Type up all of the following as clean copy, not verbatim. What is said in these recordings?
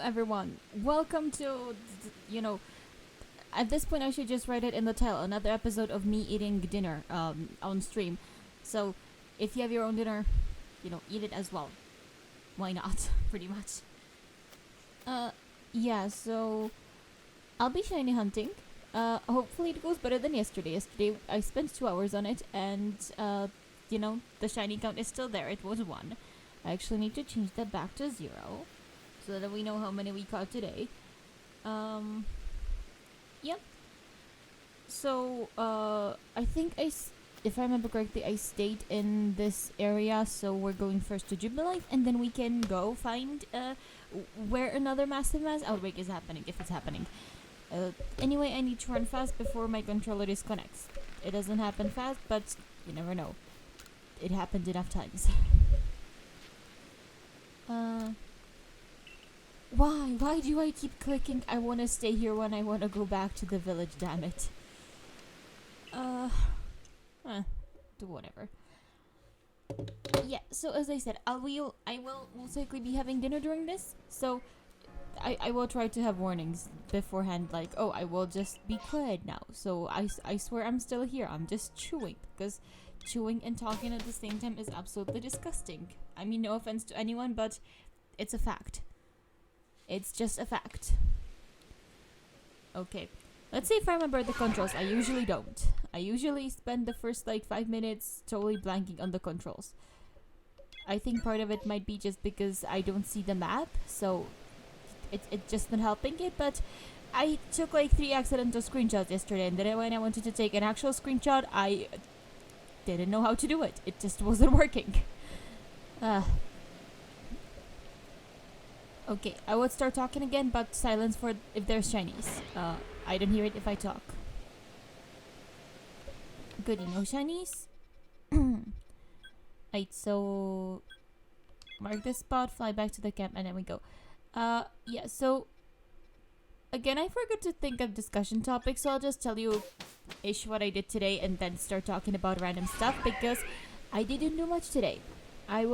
everyone. Welcome to, at this point I should just write it in the title. Another episode of me eating dinner on stream. So, if you have your own dinner, eat it as well. Why not? Pretty much. Yeah, so I'll be shiny hunting. Hopefully it goes better than yesterday. Yesterday I spent 2 hours on it and, the shiny count is still there. It was 1. I actually need to change that back to 0 so that we know how many we caught today. Yep. So, I think if I remember correctly, I stayed in this area, so we're going first to Jubilife, and then we can go find, where another massive mass outbreak is happening, if it's happening. Anyway, I need to run fast before my controller disconnects. It doesn't happen fast, but you never know. It happened enough times. Why do I keep clicking I want to stay here when I want to go back to the village, damn it. Do whatever. Yeah, so as I said, I will most likely be having dinner during this, so I will try to have warnings beforehand, like, oh, I will just be quiet now. So I swear I'm still here. I'm just chewing, because chewing and talking at the same time is absolutely disgusting. I mean, no offense to anyone, but it's a fact. It's just a fact. Okay. Let's see if I remember the controls. I usually don't. I usually spend the first 5 minutes totally blanking on the controls. I think part of it might be just because I don't see the map, so it's just not helping it, but I took 3 accidental screenshots yesterday, and then when I wanted to take an actual screenshot, I didn't know how to do it. It just wasn't working. Okay, I would start talking again, but silence for if there's Chinese. I don't hear it if I talk. Goody, no Chinese. Right, so mark this spot, fly back to the camp, and then we go. Yeah, so again, I forgot to think of discussion topics, so I'll just tell you ish what I did today and then start talking about random stuff, because I didn't do much today. I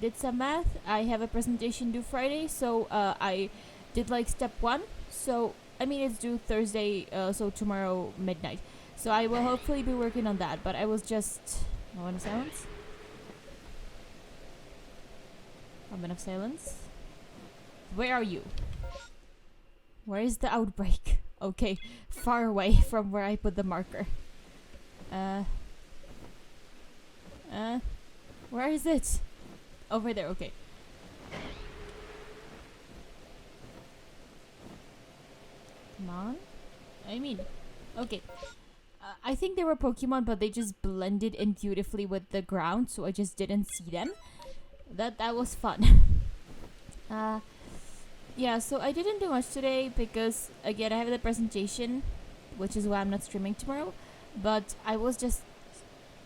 did some math. I have a presentation due Friday, so I did step 1. So I mean, it's due Thursday, so tomorrow midnight. So I will hopefully be working on that. But I was just moment of silence. Moment of silence. Where are you? Where is the outbreak? Okay, far away from where I put the marker. Where is it? Over there, okay. Come on. I mean, okay. I think they were Pokemon, but they just blended in beautifully with the ground, so I just didn't see them. That was fun. Yeah, so I didn't do much today because, again, I have the presentation, which is why I'm not streaming tomorrow. But I was just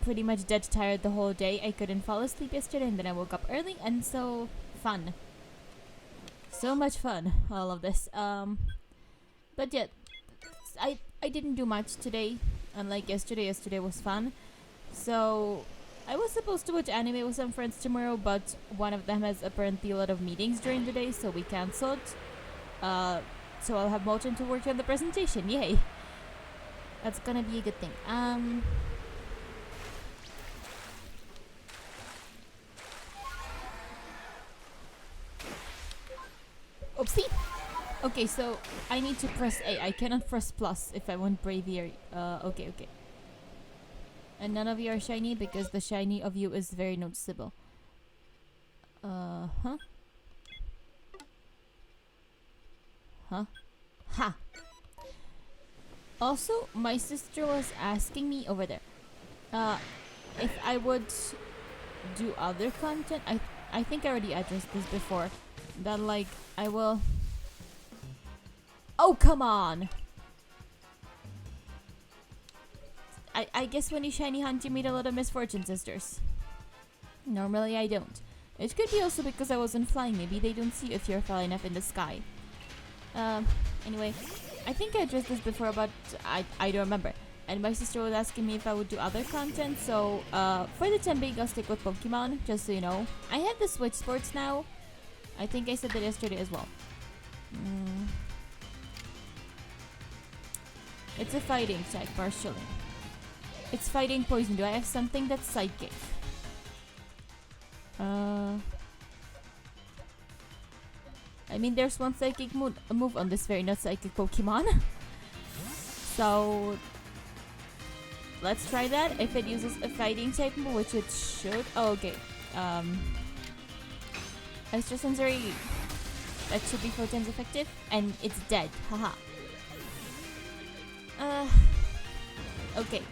pretty much dead tired the whole day. I couldn't fall asleep yesterday, and then I woke up early, and so fun. So much fun, all of this. But yeah, I didn't do much today, unlike yesterday. Yesterday was fun. So I was supposed to watch anime with some friends tomorrow, but one of them has apparently a lot of meetings during the day, so we cancelled. So I'll have more time to work on the presentation. Yay! That's gonna be a good thing. Oopsie! Okay, so I need to press A. I cannot press plus if I want Braviary. Okay. And none of you are shiny because the shiny of you is very noticeable. Huh? Ha! Also, my sister was asking me over there, if I would do other content. I think I already addressed this before. That I will... Oh, come on! I guess when you shiny hunt, you meet a lot of misfortune, sisters. Normally, I don't. It could be also because I wasn't flying. Maybe they don't see you if you're flying up in the sky. Anyway, I think I addressed this before, but I don't remember. And my sister was asking me if I would do other content, so for the time being, I'll stick with Pokemon, just so you know. I have the Switch Sports now, I think I said that yesterday as well. It's a fighting type, partially. It's fighting poison. Do I have something that's psychic? I mean, there's one psychic move on this very not psychic Pokemon. So let's try that. If it uses a fighting type move, which it should. Oh, okay. Extra sensory. That should be 4 times effective, and it's dead. Haha. Okay.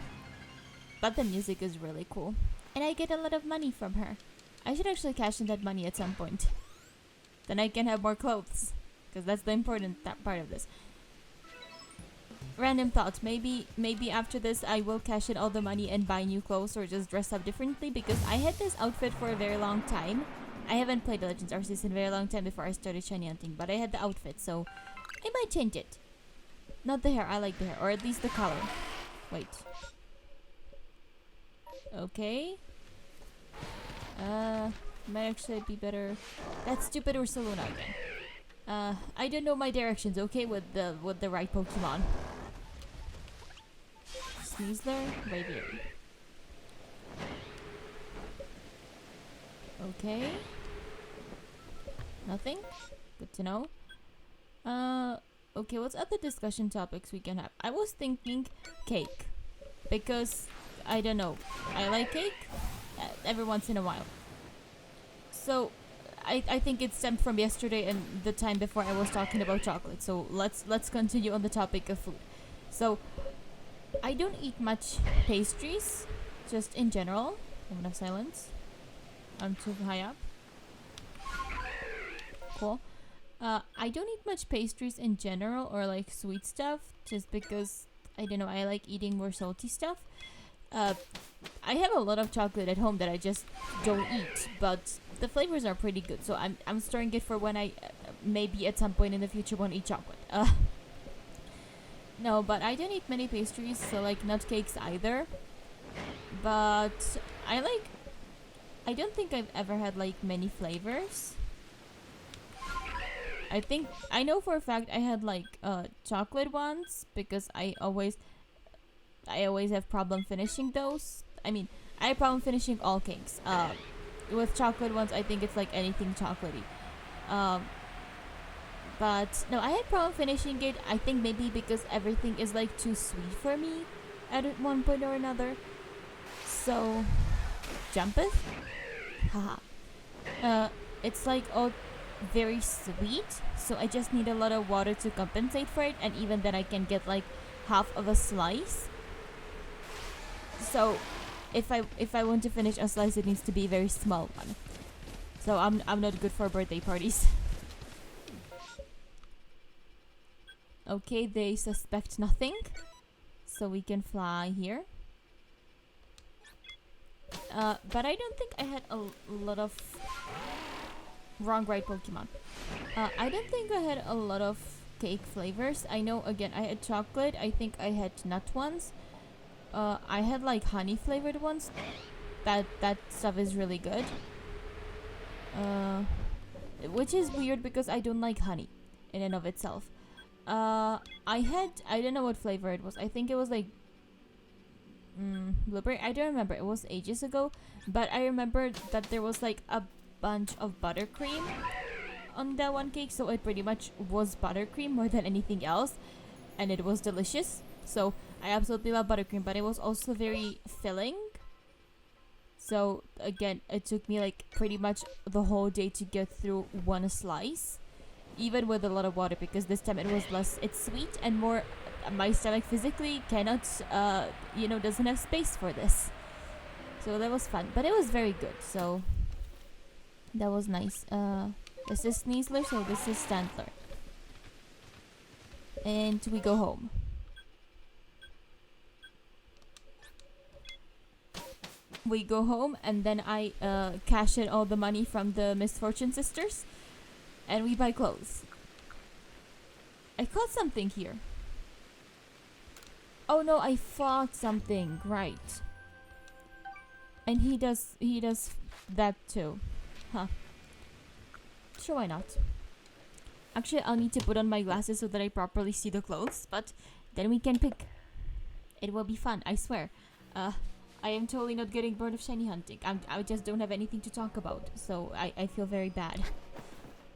But the music is really cool, and I get a lot of money from her. I should actually cash in that money at some point. Then I can have more clothes, because that's the important part of this. Random thought. Maybe after this I will cash in all the money and buy new clothes or just dress up differently, because I had this outfit for a very long time. I haven't played the Legends Arceus in a very long time before I started shiny hunting, but I had the outfit, so I might change it. Not the hair. I like the hair, or at least the color. Wait. Okay. Might actually be better. That's stupid Ursaluna again. I don't know my directions, okay, with the right Pokemon. Sneasler, right here. Okay. Nothing? Good to know. Okay, what's other discussion topics we can have? I was thinking cake. Because, I don't know, I like cake every once in a while. So, I think it stemmed from yesterday and the time before I was talking about chocolate. So, let's continue on the topic of food. So, I don't eat much pastries, just in general. Moment of silence. I'm too high up. Cool. I don't eat much pastries in general, or like sweet stuff, just because, I don't know, I like eating more salty stuff. I have a lot of chocolate at home that I just don't eat, but the flavors are pretty good, so I'm storing it for when I maybe at some point in the future won't eat chocolate. No, but I don't eat many pastries, so like not cakes either. But I don't think I've ever had like many flavors. I know for a fact I had like chocolate ones, because I always have problem finishing those. I mean, I have problem finishing all cakes. With chocolate ones, I think it's like anything chocolatey. But no, I had problem finishing it. I think maybe because everything is like too sweet for me at one point or another. So, jumpeth? Haha. It's like all very sweet, so I just need a lot of water to compensate for it, and even then I can get like half of a slice. So if I want to finish a slice, it needs to be a very small one. So I'm not good for birthday parties. Okay, they suspect nothing, so we can fly here. But I don't think I had a lot of wrong right Pokemon. I don't think I had a lot of cake flavors. I know, again, I had chocolate. I think I had nut ones. I had like honey flavored ones. That stuff is really good. Which is weird because I don't like honey in and of itself. I don't know what flavor it was. I think it was like blueberry. I don't remember. It was ages ago, but I remember that there was like a bunch of buttercream on that one cake, so it pretty much was buttercream more than anything else, and it was delicious. So I absolutely love buttercream, but it was also very filling. So again, it took me like pretty much the whole day to get through one slice, even with a lot of water, because this time it was less, it's sweet and more, my stomach physically cannot, doesn't have space for this. So that was fun, but it was very good, so that was nice. This is Sneasler, so this is Stantler. And we go home. We go home, and then I cash in all the money from the Misfortune Sisters, and we buy clothes. I caught something here. Oh no, I fought something, right. And he does that too. Huh. Sure, why not? Actually, I'll need to put on my glasses so that I properly see the clothes, but then we can pick. It will be fun, I swear. I am totally not getting bored of shiny hunting. I just don't have anything to talk about, so I feel very bad.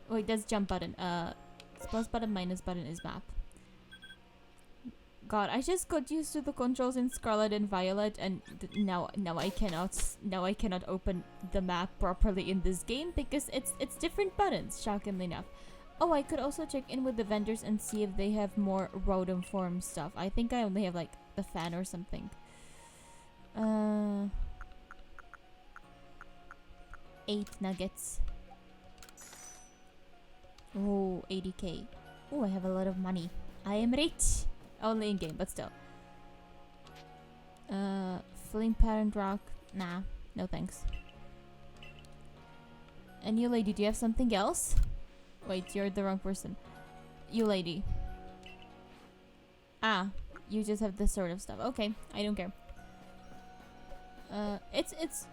Wait, that's jump button. It's plus button, minus button is map. God, I just got used to the controls in Scarlet and Violet, and now I cannot open the map properly in this game because it's different buttons. Shockingly enough. Oh, I could also check in with the vendors and see if they have more Rotom form stuff. I think I only have like the fan or something. 8 nuggets. Oh, 80k. Oh, I have a lot of money. I am rich. Only in game, but still. Flame parent rock. Nah, no thanks. And you lady, do you have something else? Wait, you're the wrong person. You lady. Ah, you just have this sort of stuff. Okay, I don't care. It's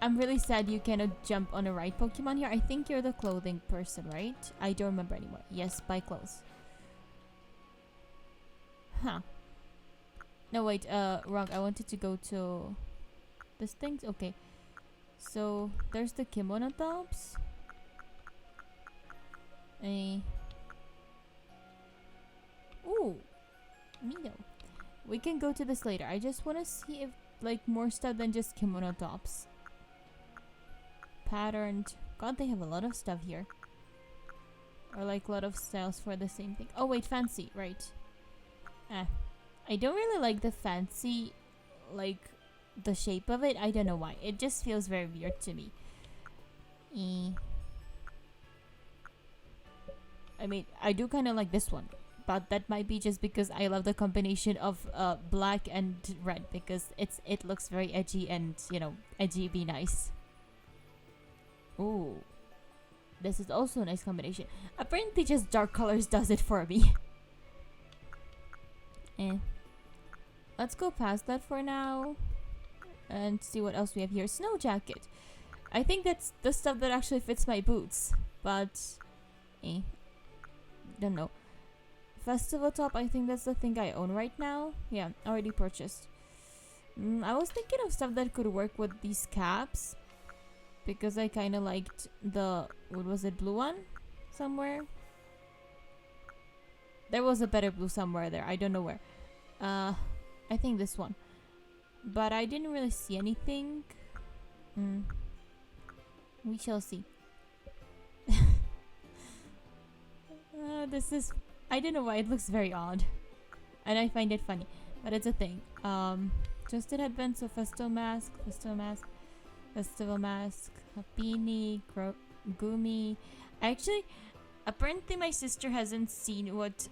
I'm really sad you cannot jump on a right Pokemon here. I think you're the clothing person, right? I don't remember anymore. Yes, buy clothes. Huh. No, wait, wrong. I wanted to go to this thing. Okay. So, there's the kimono tops. Ooh. Mino. We can go to this later. I just want to see if, like, more stuff than just kimono tops. Patterned. God, they have a lot of stuff here. Or, like, a lot of styles for the same thing. Oh, wait, fancy. Right. I don't really like the fancy, like, the shape of it. I don't know why. It just feels very weird to me. I mean, I do kind of like this one. But that might be just because I love the combination of black and red. Because it looks very edgy and, you know, edgy be nice. Ooh. This is also a nice combination. Apparently just dark colors does it for me. Let's go past that for now. And see what else we have here. Snow jacket. I think that's the stuff that actually fits my boots. But, don't know. Festival top, I think that's the thing I own right now. Yeah, already purchased. I was thinking of stuff that could work with these caps. Because I kind of liked the, what was it, blue one? Somewhere? There was a better blue somewhere there. I don't know where. I think this one. But I didn't really see anything. We shall see. This is... I don't know why it looks very odd. And I find it funny. But it's a thing. Twisted headband, so festival mask, festival mask, beanie, gumi. Actually, apparently my sister hasn't seen what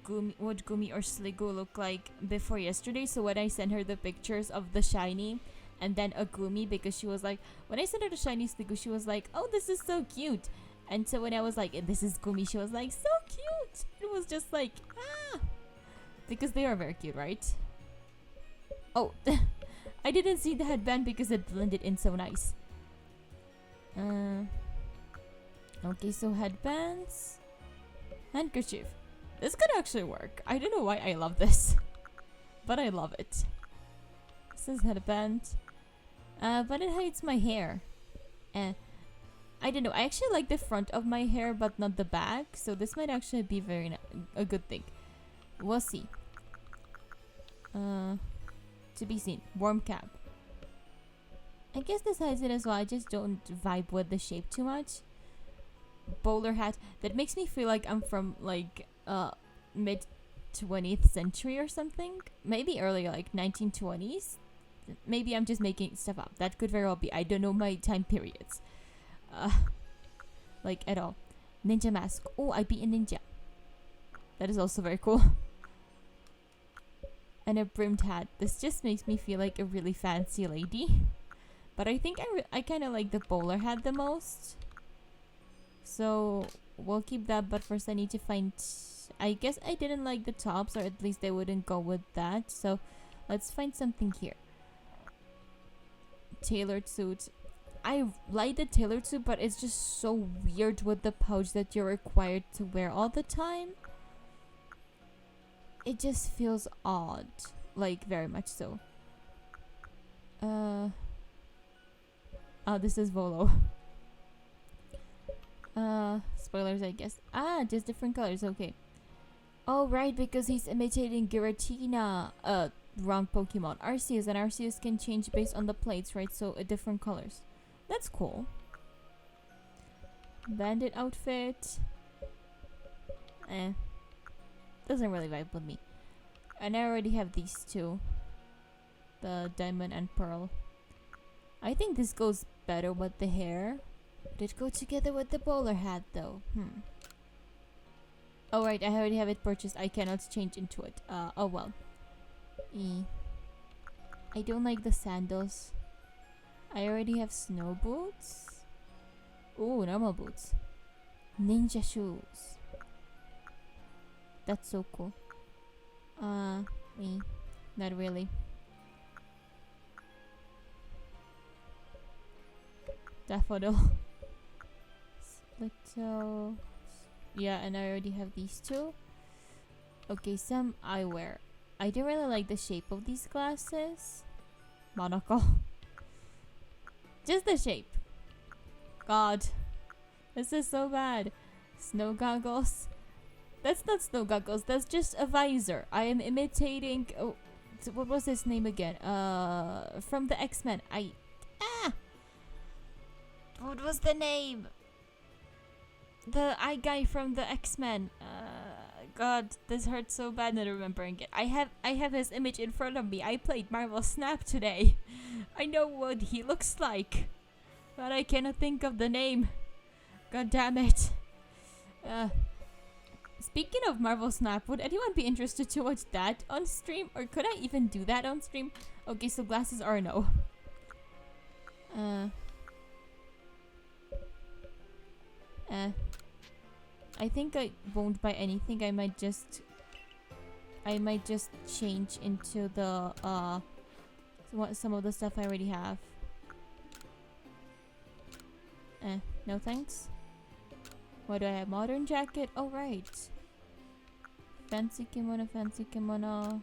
gumi or sligo look like before yesterday. So when I sent her the pictures of the shiny and then a gumi, because she was like, when I sent her the shiny sligo, she was like, oh, this is so cute. And so when I was like, this is gumi, she was like, so cute. It was just like, because they are very cute, right? Oh, I didn't see the headband because it blended in so nice. Okay, so headbands. Handkerchief. This could actually work. I don't know why I love this. But I love it. This is headband. But it hides my hair. I don't know. I actually like the front of my hair, but not the back. So this might actually be a good thing. We'll see. To be seen. Warm cap. I guess this hides it as well. I just don't vibe with the shape too much. Bowler hat. That makes me feel like I'm from like mid 20th century or something. Maybe earlier, like 1920s. Maybe I'm just making stuff up. That could very well be. I don't know my time periods. Like at all. Ninja mask. Oh, I beat a ninja. That is also very cool. And a brimmed hat. This just makes me feel like a really fancy lady. But I think I kind of like the bowler hat the most. So we'll keep that. But first I need to find... I guess I didn't like the tops. Or at least they wouldn't go with that. So let's find something here. Tailored suit. I like the tailored suit, but it's just so weird with the pouch that you're required to wear all the time. It just feels odd, like very much so. Oh, this is Volo. Spoilers, I guess. Ah, just different colors. Okay. Oh, right, because he's imitating Giratina. Wrong Pokemon. Arceus, and Arceus can change based on the plates, right? So, different colors. That's cool. Bandit outfit. Doesn't really vibe with me. And I already have these two. The diamond and pearl. I think this goes better with the hair. Would it go together with the bowler hat though? Oh right, I already have it purchased. I cannot change into it. Oh well. I don't like the sandals. I already have snow boots. Ooh, normal boots. Ninja shoes. That's so cool. Not really. Daffodil. Split toe. Yeah, and I already have these two. Okay, some eyewear. I don't really like the shape of these glasses. Monocle. Just the shape. God. This is so bad. Snow goggles. That's not snow goggles. That's just a visor. I am imitating... Oh, what was his name again? From the X-Men. What was the name? The eye guy from the X-Men. God, this hurts so bad not remembering it. I have his image in front of me. I played Marvel Snap today. I know what he looks like, but I cannot think of the name. God damn it. Speaking of Marvel Snap, would anyone be interested to watch that on stream? Or could I even do that on stream? Okay, so glasses are a no. I think I won't buy anything. I might just change into the some of the stuff I already have. No thanks. What do I have? Modern jacket? Oh right. Fancy kimono, fancy kimono,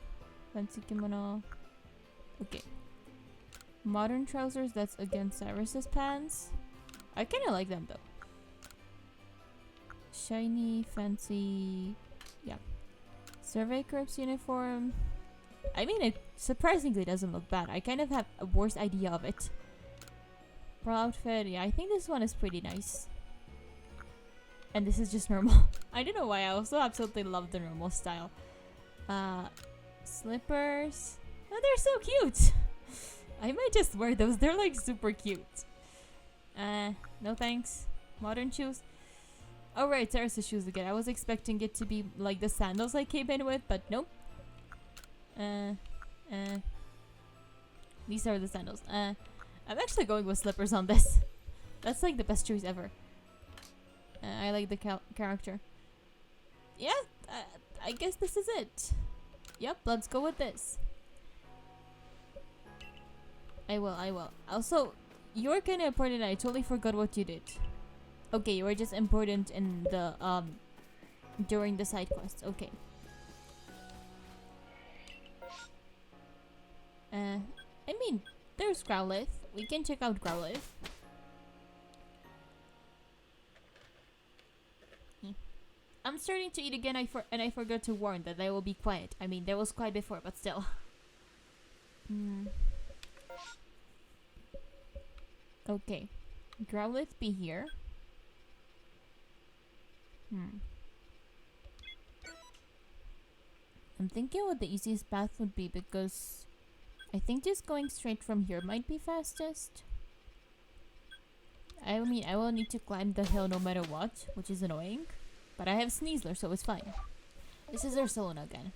fancy kimono. Okay. Modern trousers, that's against Cyrus's pants. I kinda like them though. Shiny, fancy, yeah. Survey Corps uniform. I mean, it surprisingly doesn't look bad. I kind of have a worse idea of it. Pearl outfit, yeah, I think this one is pretty nice. And this is just normal. I don't know why, I also absolutely love the normal style. Slippers. Oh, they're so cute. I might just wear those. They're like super cute. No thanks. Modern shoes. Oh right, there's the shoes again. I was expecting it to be like the sandals I came in with, but nope. These are the sandals. I'm actually going with slippers on this. That's like the best choice ever. I like the character. Yeah, I guess this is it. Yep, let's go with this. I will. Also, you're kind of important. I totally forgot what you did. Okay, you were just important in the during the side quests. Okay. I mean, there's Growlithe. We can check out Growlithe. I'm starting to eat again. And I forgot to warn that I will be quiet. I mean, there was quiet before, but still. Okay, Growlithe be here. I'm thinking what the easiest path would be because I think just going straight from here might be fastest. I mean, I will need to climb the hill no matter what, which is annoying. But I have Sneasler, so it's fine. This is Ursaluna again.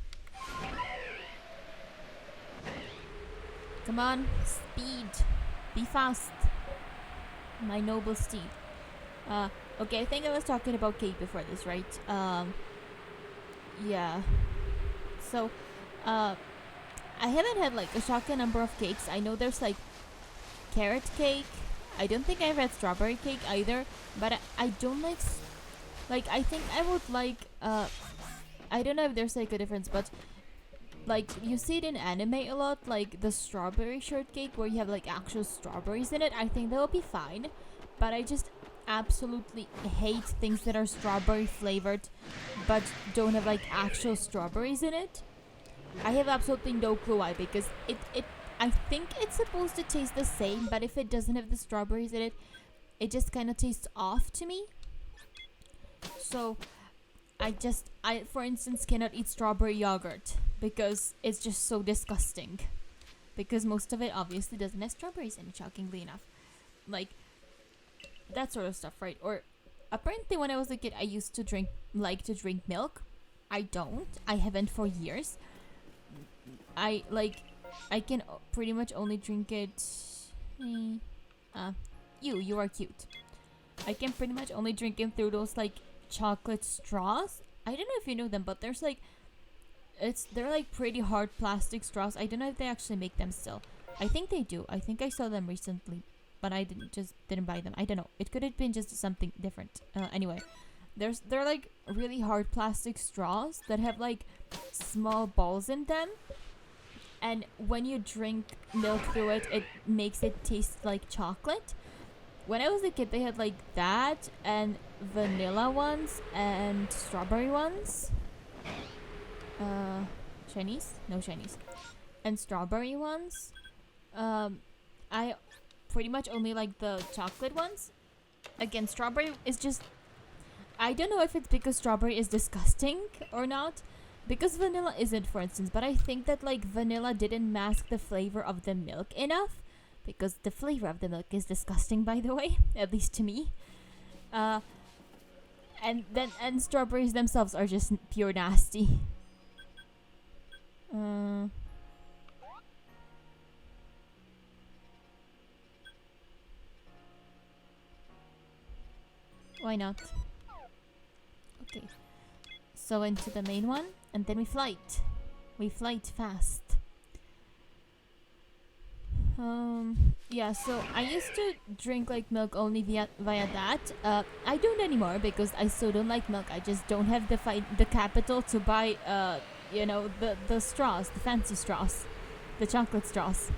Come on, speed. Be fast. My noble steed. Okay, I think I was talking about cake before this, right? Yeah. So, I haven't had like a shocking number of cakes. I know there's like carrot cake, I don't think I ever had strawberry cake either, but I don't like. Like, I think I would like. I don't know if there's like a difference, but like you see it in anime a lot, like the strawberry shortcake where you have like actual strawberries in it. I think that will be fine, but I just absolutely hate things that are strawberry flavored but don't have like actual strawberries in it. I have absolutely no clue why, because it I think it's supposed to taste the same, but if it doesn't have the strawberries in it, it just kind of tastes off to me. So I for instance cannot eat strawberry yogurt because it's just so disgusting. Because most of it obviously doesn't have strawberries in it, shockingly enough. Like that sort of stuff, right? Or apparently when I was a kid I used to drink milk. I don't. I haven't for years. I can pretty much only drink it. You are cute. I can pretty much only drink it through those like chocolate straws. I don't know if you know them, but there's like they're like pretty hard plastic straws. I don't know if they actually make them still. I think they do. I think I saw them recently, but I didn't buy them. I don't know. It could have been just something different. Anyway, they're like really hard plastic straws that have like small balls in them, and when you drink milk through it, it makes it taste like chocolate. When I was a kid, they had like that and vanilla ones and strawberry ones. Chinese? No Chinese. And strawberry ones. I pretty much only like the chocolate ones. Again, strawberry is just... I don't know if it's because strawberry is disgusting or not. Because vanilla isn't, for instance. But I think that like vanilla didn't mask the flavor of the milk enough. Because the flavor of the milk is disgusting, by the way. At least to me. And strawberries themselves are just pure nasty. Why not? Okay. So into the main one, and then we flight. We flight fast. Yeah, so I used to drink like milk only via that. I don't anymore because I still don't like milk. I just don't have the capital to buy the straws, the fancy straws, the chocolate straws.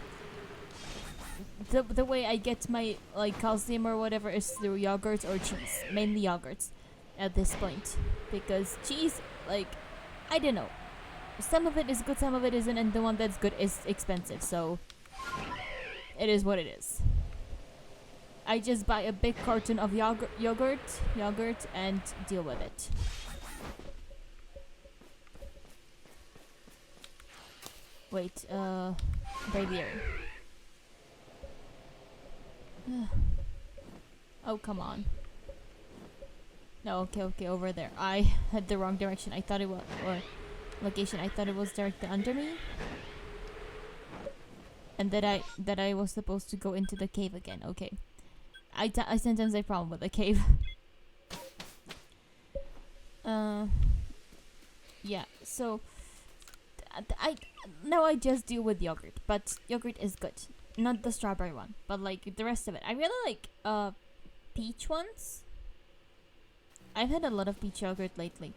The way I get my like calcium or whatever is through yogurt or cheese, mainly yogurts at this point, because cheese, like, I don't know, some of it is good, some of it isn't, and the one that's good is expensive, so it is what it is. I just buy a big carton of yogurt and deal with it. Wait, right here. Oh, come on. No, okay, over there. I had the wrong direction. I thought it was, or location. I thought it was directly under me. And that I was supposed to go into the cave again. Okay. I sometimes have a problem with the cave. Yeah, so I just deal with yogurt, but yogurt is good. Not the strawberry one, but like the rest of it. I really like peach ones. I've had a lot of peach yogurt lately.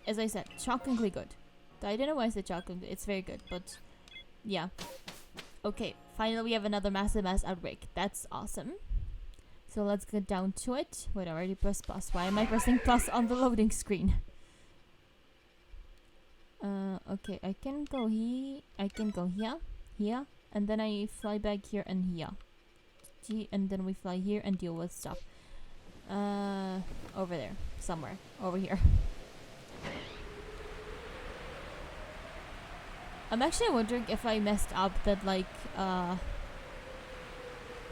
As I said, shockingly good. I don't know why I said shockingly. It's very good, but yeah. Okay, finally we have another massive mass outbreak. That's awesome. So let's get down to it. Wait, I already pressed plus. Why am I pressing plus on the loading screen? Okay, I can go here, and then I fly back here and here. And then we fly here and deal with stuff. Over there, somewhere, over here. I'm actually wondering if I messed up that, like,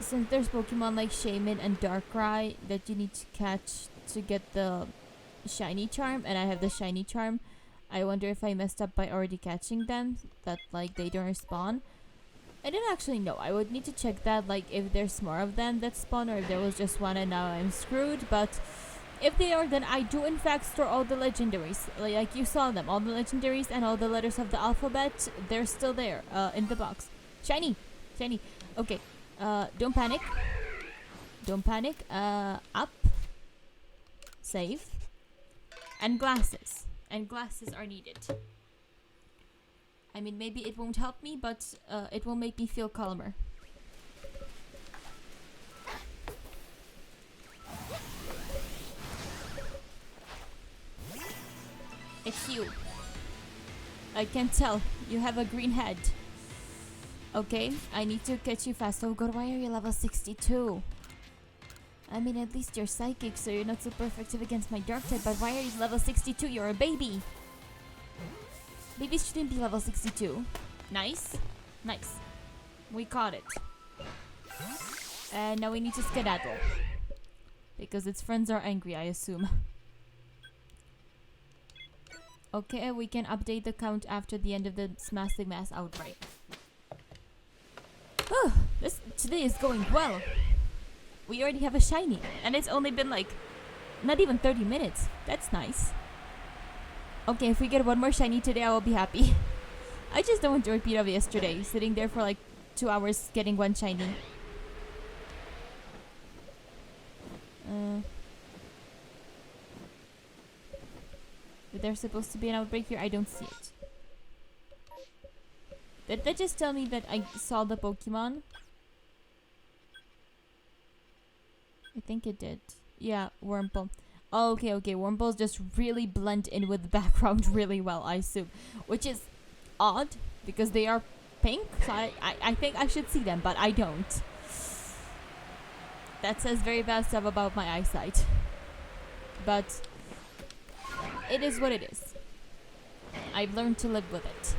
since there's Pokemon like Shaman and Darkrai that you need to catch to get the shiny charm, and I have the shiny charm, I wonder if I messed up by already catching them, that like they don't respawn. I didn't actually know. I would need to check that, like if there's more of them that spawn or if there was just one and now I'm screwed. But if they are, then I do in fact store all the legendaries. Like you saw them, all the legendaries and all the letters of the alphabet, they're still there in the box. Shiny! Okay, don't panic. Don't panic. Up. Save. And glasses. And glasses are needed. I mean, maybe it won't help me, but it will make me feel calmer. It's you. I can tell. You have a green head. Okay, I need to catch you fast. Oh god, why are you level 62? I mean, at least you're psychic, so you're not super effective against my dark type, but why are you level 62? You're a baby! Babies shouldn't be level 62. Nice. Nice. We caught it. And now we need to skedaddle. Because its friends are angry, I assume. Okay, we can update the count after the end of the massive mass outbreak. This today is going well. We already have a shiny, and it's only been like not even 30 minutes. That's nice. Okay, if we get one more shiny today, I will be happy. I just don't want to repeat of yesterday, sitting there for like 2 hours getting one shiny. There's supposed to be an outbreak here. I don't see it. Did that just tell me that I saw the Pokemon? I think it did. Yeah, Wurmple. Oh, okay. Wurmples just really blend in with the background really well, I assume. Which is odd, because they are pink, so I think I should see them, but I don't. That says very bad stuff about my eyesight. But it is what it is. I've learned to live with it.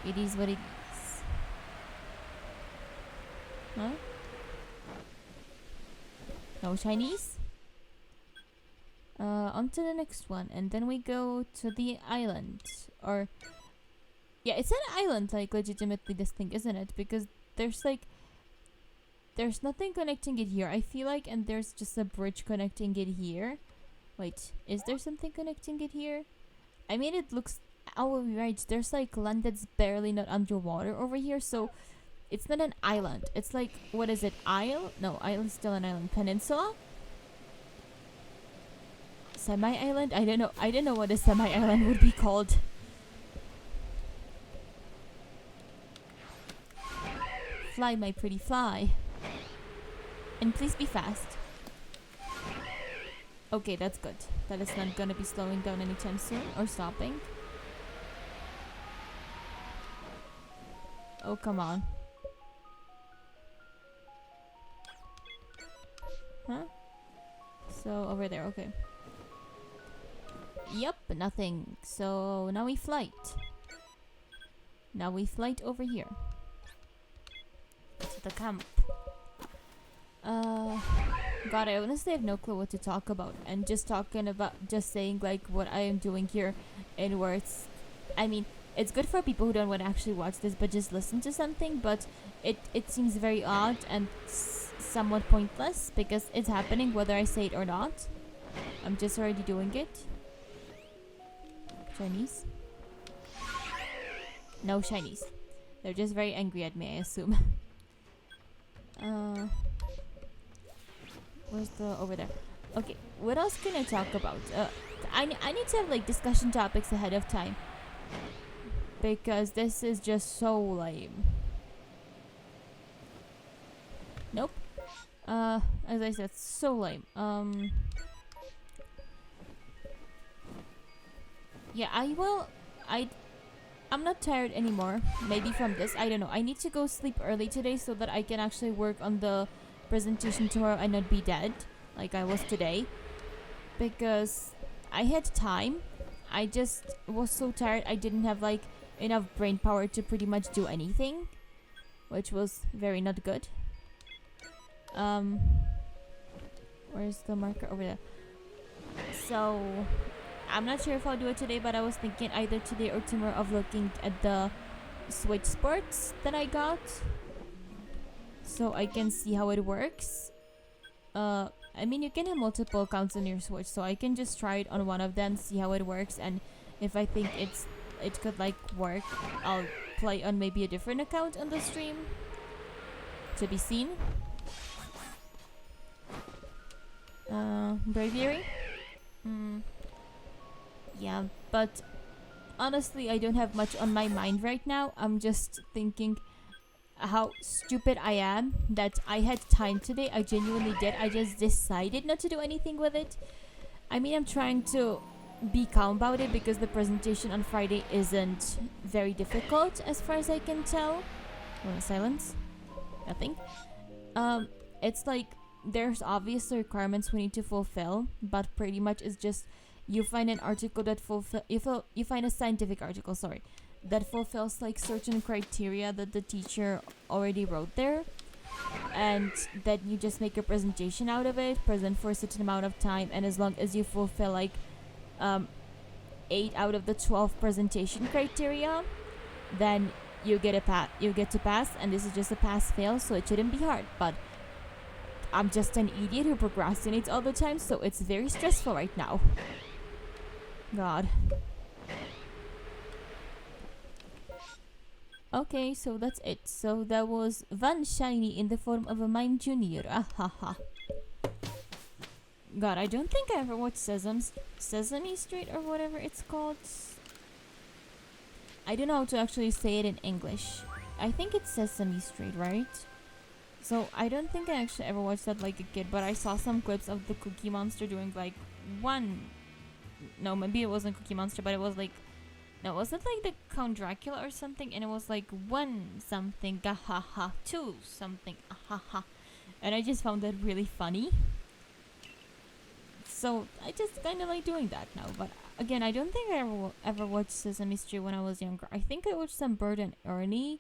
It is what it is. Huh? No Chinese? On to the next one. And then we go to the island. Or... yeah, it's an island, like, legitimately, this thing, isn't it? Because there's, like... there's nothing connecting it here, I feel like, and there's just a bridge connecting it here. Wait, is there something connecting it here? I mean, it looks... oh, right, there's, like, land that's barely not underwater over here, so... it's not an island. It's like, what is it? Isle? No, isle is still an island. Peninsula? Semi-island? I don't know. I don't know what a semi-island would be called. Fly, my pretty fly. And please be fast. Okay, that's good. That is not gonna be slowing down anytime soon. Or stopping. Oh, come on. Huh? So, over there, okay. Yep, nothing. So, now we flight. Now we flight over here. To the camp. God, I honestly have no clue what to talk about. And just saying like what I am doing here in words. I mean, it's good for people who don't want to actually watch this but just listen to something, but it seems very odd and somewhat pointless because it's happening whether I say it or not. I'm just already doing it. Chinese? No Chinese. They're just very angry at me, I assume. Where's the... over there. Okay, what else can I talk about? I need to have like discussion topics ahead of time. Because this is just so lame. Nope. As I said, so lame. Yeah, I'm not tired anymore. Maybe from this, I don't know. I need to go sleep early today so that I can actually work on the presentation tomorrow and not be dead like I was today. Because I had time. I just was so tired I didn't have like enough brain power to pretty much do anything. Which was very not good. Where's the marker? Over there. So I'm not sure if I'll do it today, but I was thinking either today or tomorrow of looking at the Switch Sports that I got, so I can see how it works. I mean, you can have multiple accounts on your Switch, so I can just try it on one of them, see how it works, and if I think it could like work, I'll play on maybe a different account on the stream. To be seen. Braviary? Mm, yeah, but honestly, I don't have much on my mind right now. I'm just thinking how stupid I am that I had time today. I genuinely did. I just decided not to do anything with it. I mean, I'm trying to be calm about it because the presentation on Friday isn't very difficult as far as I can tell. Silence. Nothing. Um, it's like there's obvious requirements we need to fulfill, but pretty much it's just you find an article that you find a scientific article, sorry, that fulfills like certain criteria that the teacher already wrote there, and that you just make a presentation out of it, present for a certain amount of time, and as long as you fulfill like um 8 out of the 12 presentation criteria, then you get to pass, and this is just a pass fail, so it shouldn't be hard. But I'm just an idiot who procrastinates all the time, so it's very stressful right now. God. Okay, so that's it. So that was Van Shiny in the form of a Mime Junior. Ahaha. God, I don't think I ever watched Sesame Street or whatever it's called. I don't know how to actually say it in English. I think it's Sesame Street, right? So I don't think I actually ever watched that like a kid, but I saw some clips of the Cookie Monster doing like one. No, maybe it wasn't Cookie Monster, but it was like. No, was it like the Count Dracula or something? And it was like one something, gahaha, two something, ahaha. And I just found that really funny. So I just kind of like doing that now. But again, I don't think I ever watched Sesame Street when I was younger. I think I watched some Bert and Ernie,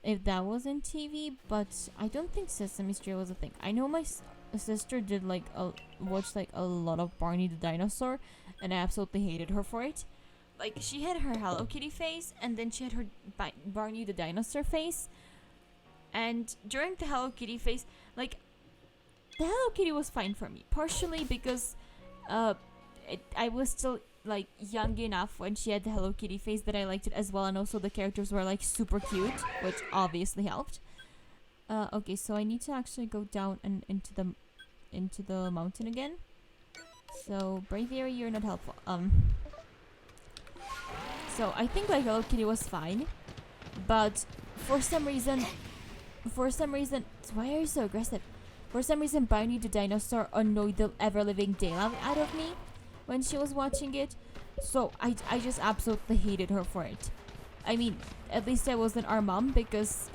if that was in TV. But I don't think Sesame Street was a thing. I know my sister did like watch like a lot of Barney the Dinosaur, and I absolutely hated her for it. Like, she had her Hello Kitty face, and then she had her Barney the Dinosaur face. And during the Hello Kitty face, like, the Hello Kitty was fine for me. Partially because I was still, like, young enough when she had the Hello Kitty face that I liked it as well. And also the characters were, like, super cute, which obviously helped. Okay, so I need to actually go down and into the mountain again. So, Braviary, you're not helpful. So I think like Hello Kitty was fine, but for some reason, why are you so aggressive? For some reason, Barney the Dinosaur annoyed the ever-living daylight out of me when she was watching it. So I just absolutely hated her for it. I mean, at least I wasn't our mom because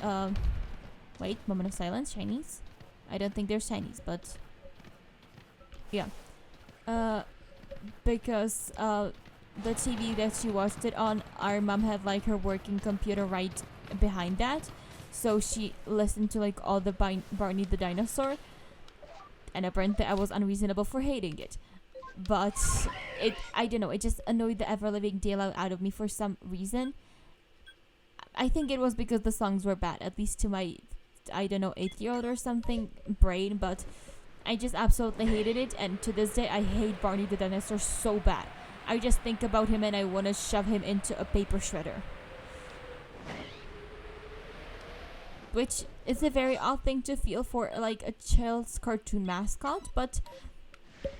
wait, moment of silence. Chinese? I don't think they're Chinese, but yeah. Because the TV that she watched it on, our mom had like her working computer right behind that, so she listened to like all the Barney the Dinosaur, and apparently I was unreasonable for hating it. But I don't know, it just annoyed the ever-living daylight out of me for some reason. I think it was because the songs were bad, at least to my, I don't know, 8-year-old or something brain, but I just absolutely hated it, and to this day I hate Barney the Dinosaur so bad. I just think about him and I want to shove him into a paper shredder. Which is a very odd thing to feel for like a child's cartoon mascot, but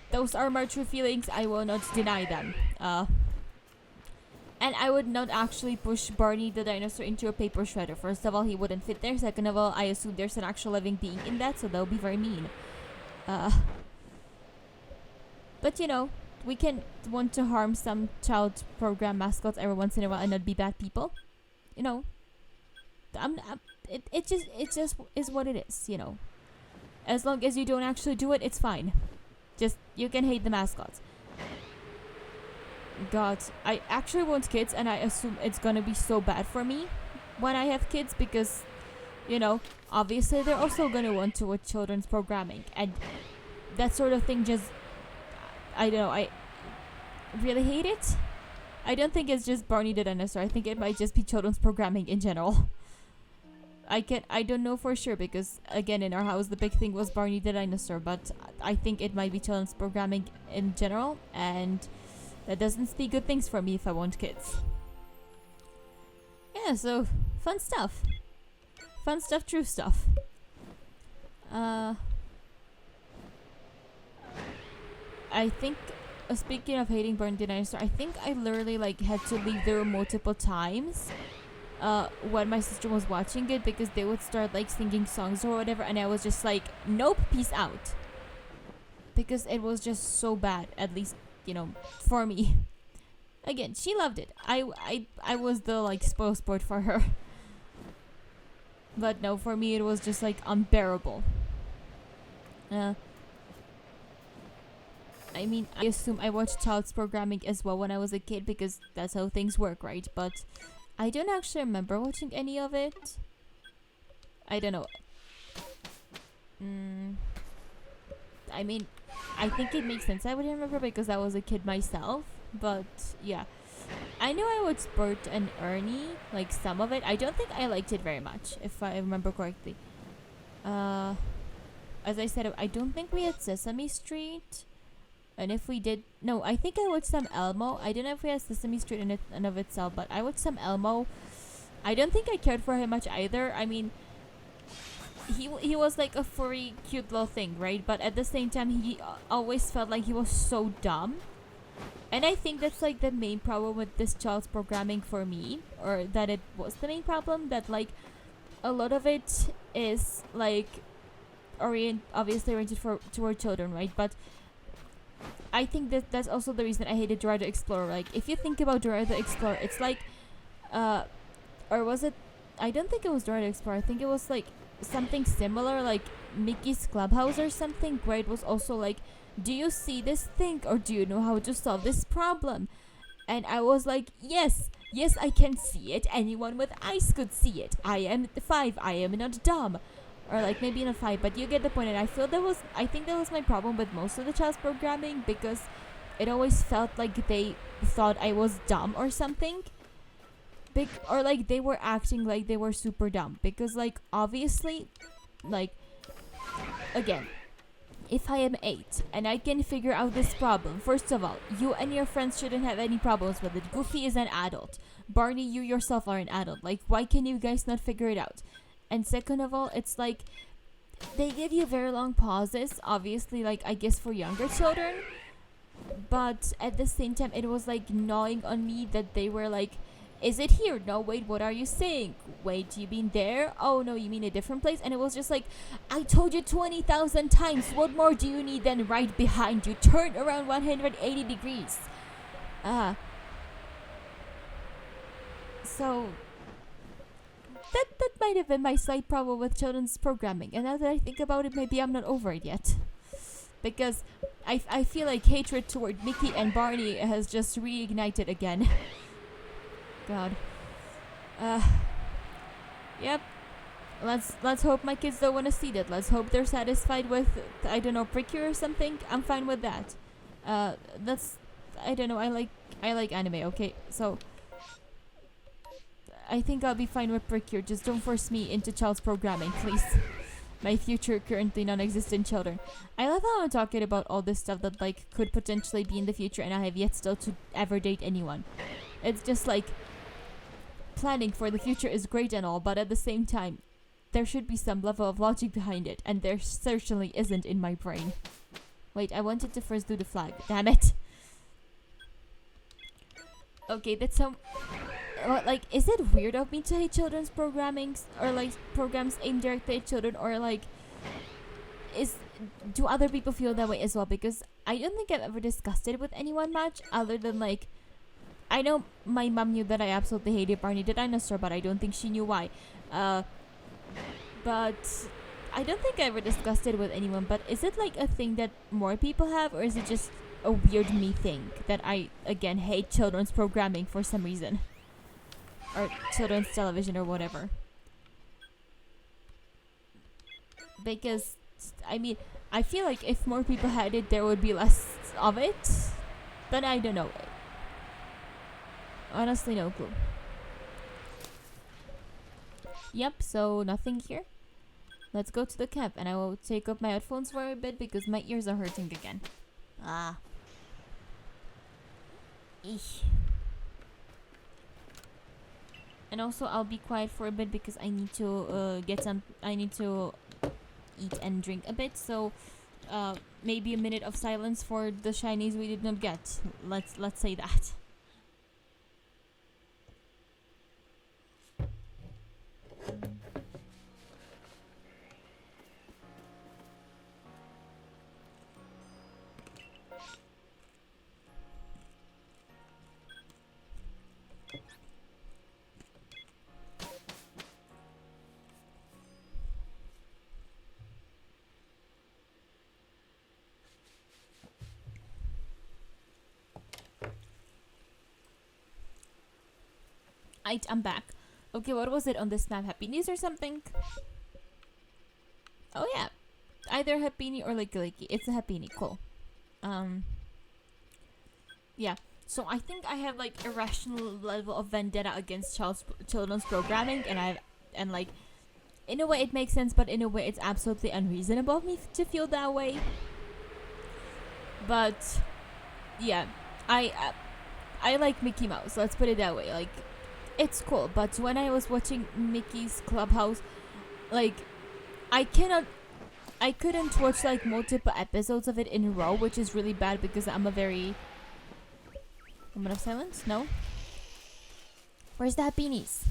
those are my true feelings. I will not deny them. And I would not actually push Barney the Dinosaur into a paper shredder. First of all, he wouldn't fit there. Second of all, I assume there's an actual living being in that, so that would be very mean. But you know, we can want to harm some child program mascots every once in a while and not be bad people. You know, it just is what it is. You know, as long as you don't actually do it, it's fine. Just you can hate the mascots. God, I actually want kids, and I assume it's gonna be so bad for me when I have kids because, you know, obviously they're also gonna want to watch children's programming, and that sort of thing just, I don't know, I really hate it. I don't think it's just Barney the Dinosaur. I think it might just be children's programming in general. I don't know for sure because, again, in our house the big thing was Barney the Dinosaur, but I think it might be children's programming in general, and that doesn't speak good things for me if I want kids. Yeah, so fun stuff. True stuff. I think, speaking of hating Barney the Dinosaur, I think I literally like had to leave the room multiple times when my sister was watching it, because they would start like singing songs or whatever, and I was just like, nope, peace out, because it was just so bad, at least, for me. Again, she loved it. I was the like spoil sport for her. But no, for me it was just like unbearable. I mean, I assume I watched child's programming as well when I was a kid, because that's how things work, right? But I don't actually remember watching any of it. I don't know. I mean, I think it makes sense I would remember, because I was a kid myself. But yeah, I know I watched Bert and Ernie, like some of it. I don't think I liked it very much, if I remember correctly. As I said, I don't think we had Sesame Street. And if we did, no, I think I watched some Elmo. I don't know if we had Sesame Street in it and of itself, but I watched some Elmo. I don't think I cared for him much either. I mean, he was like a furry, cute little thing, right? But at the same time, he always felt like he was so dumb. And I think that's like the main problem with this child's programming for me, or that it was the main problem, that like a lot of it is like obviously oriented toward children, right? But I think that's also the reason I hated Dora the Explorer. Like, if you think about Dora the Explorer, it's like, or was it? I don't think it was Dora the Explorer. I think it was like something similar, like Mickey's Clubhouse or something, where it was also like, do you see this thing, or do you know how to solve this problem? And I was like, yes, I can see it. Anyone with eyes could see it. I am 5. I am not dumb. Or like maybe not 5, but you get the point. And I think that was my problem with most of the child's programming, because it always felt like they thought I was dumb or something. Or like they were acting like they were super dumb, because like obviously, like, again, if I am 8 and I can figure out this problem, first of all, you and your friends shouldn't have any problems with it. Goofy is an adult. Barney, you yourself are an adult. Like, why can you guys not figure it out? And second of all, it's like they give you very long pauses, obviously, like, I guess for younger children. But at the same time, it was like gnawing on me that they were like, is it here? No, wait, what are you saying? Wait, you mean there? Oh, no, you mean a different place? And it was just like, I told you 20,000 times. What more do you need than right behind you? Turn around 180 degrees. So that might have been my slight problem with children's programming. And now that I think about it, maybe I'm not over it yet. Because I feel like hatred toward Mickey and Barney has just reignited again. God. Yep. Let's hope my kids don't want to see that. Let's hope they're satisfied with, I don't know, Precure or something. I'm fine with that. That's, I don't know, I like anime, okay? So I think I'll be fine with Precure. Just don't force me into child's programming, please. My future currently non-existent children. I love how I'm talking about all this stuff that like could potentially be in the future, and I have yet still to ever date anyone. It's just like, planning for the future is great and all, but at the same time, there should be some level of logic behind it, and there certainly isn't in my brain. Wait, I wanted to first do the flag. Damn it. Okay, that's some... like, is it weird of me to hate children's programming, or like programs aimed directly at children, or like, do other people feel that way as well? Because I don't think I've ever discussed it with anyone much, other than like, I know my mom knew that I absolutely hated Barney the Dinosaur, but I don't think she knew why. But I don't think I ever discussed it with anyone. But is it like a thing that more people have, or is it just a weird me thing that I, again, hate children's programming for some reason? Or children's television or whatever. Because, I mean, I feel like if more people had it, there would be less of it. But I don't know. Honestly, no clue. Yep, so nothing here. Let's go to the camp, and I will take off my headphones for a bit because my ears are hurting again. Eesh. And also, I'll be quiet for a bit because I need to I need to eat and drink a bit. So, maybe a minute of silence for the shinies we did not get. Let's say that. I'm back. Okay, what was it on this map? Happy News or something? Oh yeah, either Happini or Licky Licky. It's a Happini. Cool. Yeah. So I think I have like irrational level of vendetta against children's programming, and like in a way it makes sense, but in a way it's absolutely unreasonable of me to feel that way. But yeah, I like Mickey Mouse. Let's put it that way. Like, it's cool, but when I was watching Mickey's Clubhouse, like, I couldn't watch like multiple episodes of it in a row, which is really bad because I'm a very... Moment of silence? No? Where's the beanies?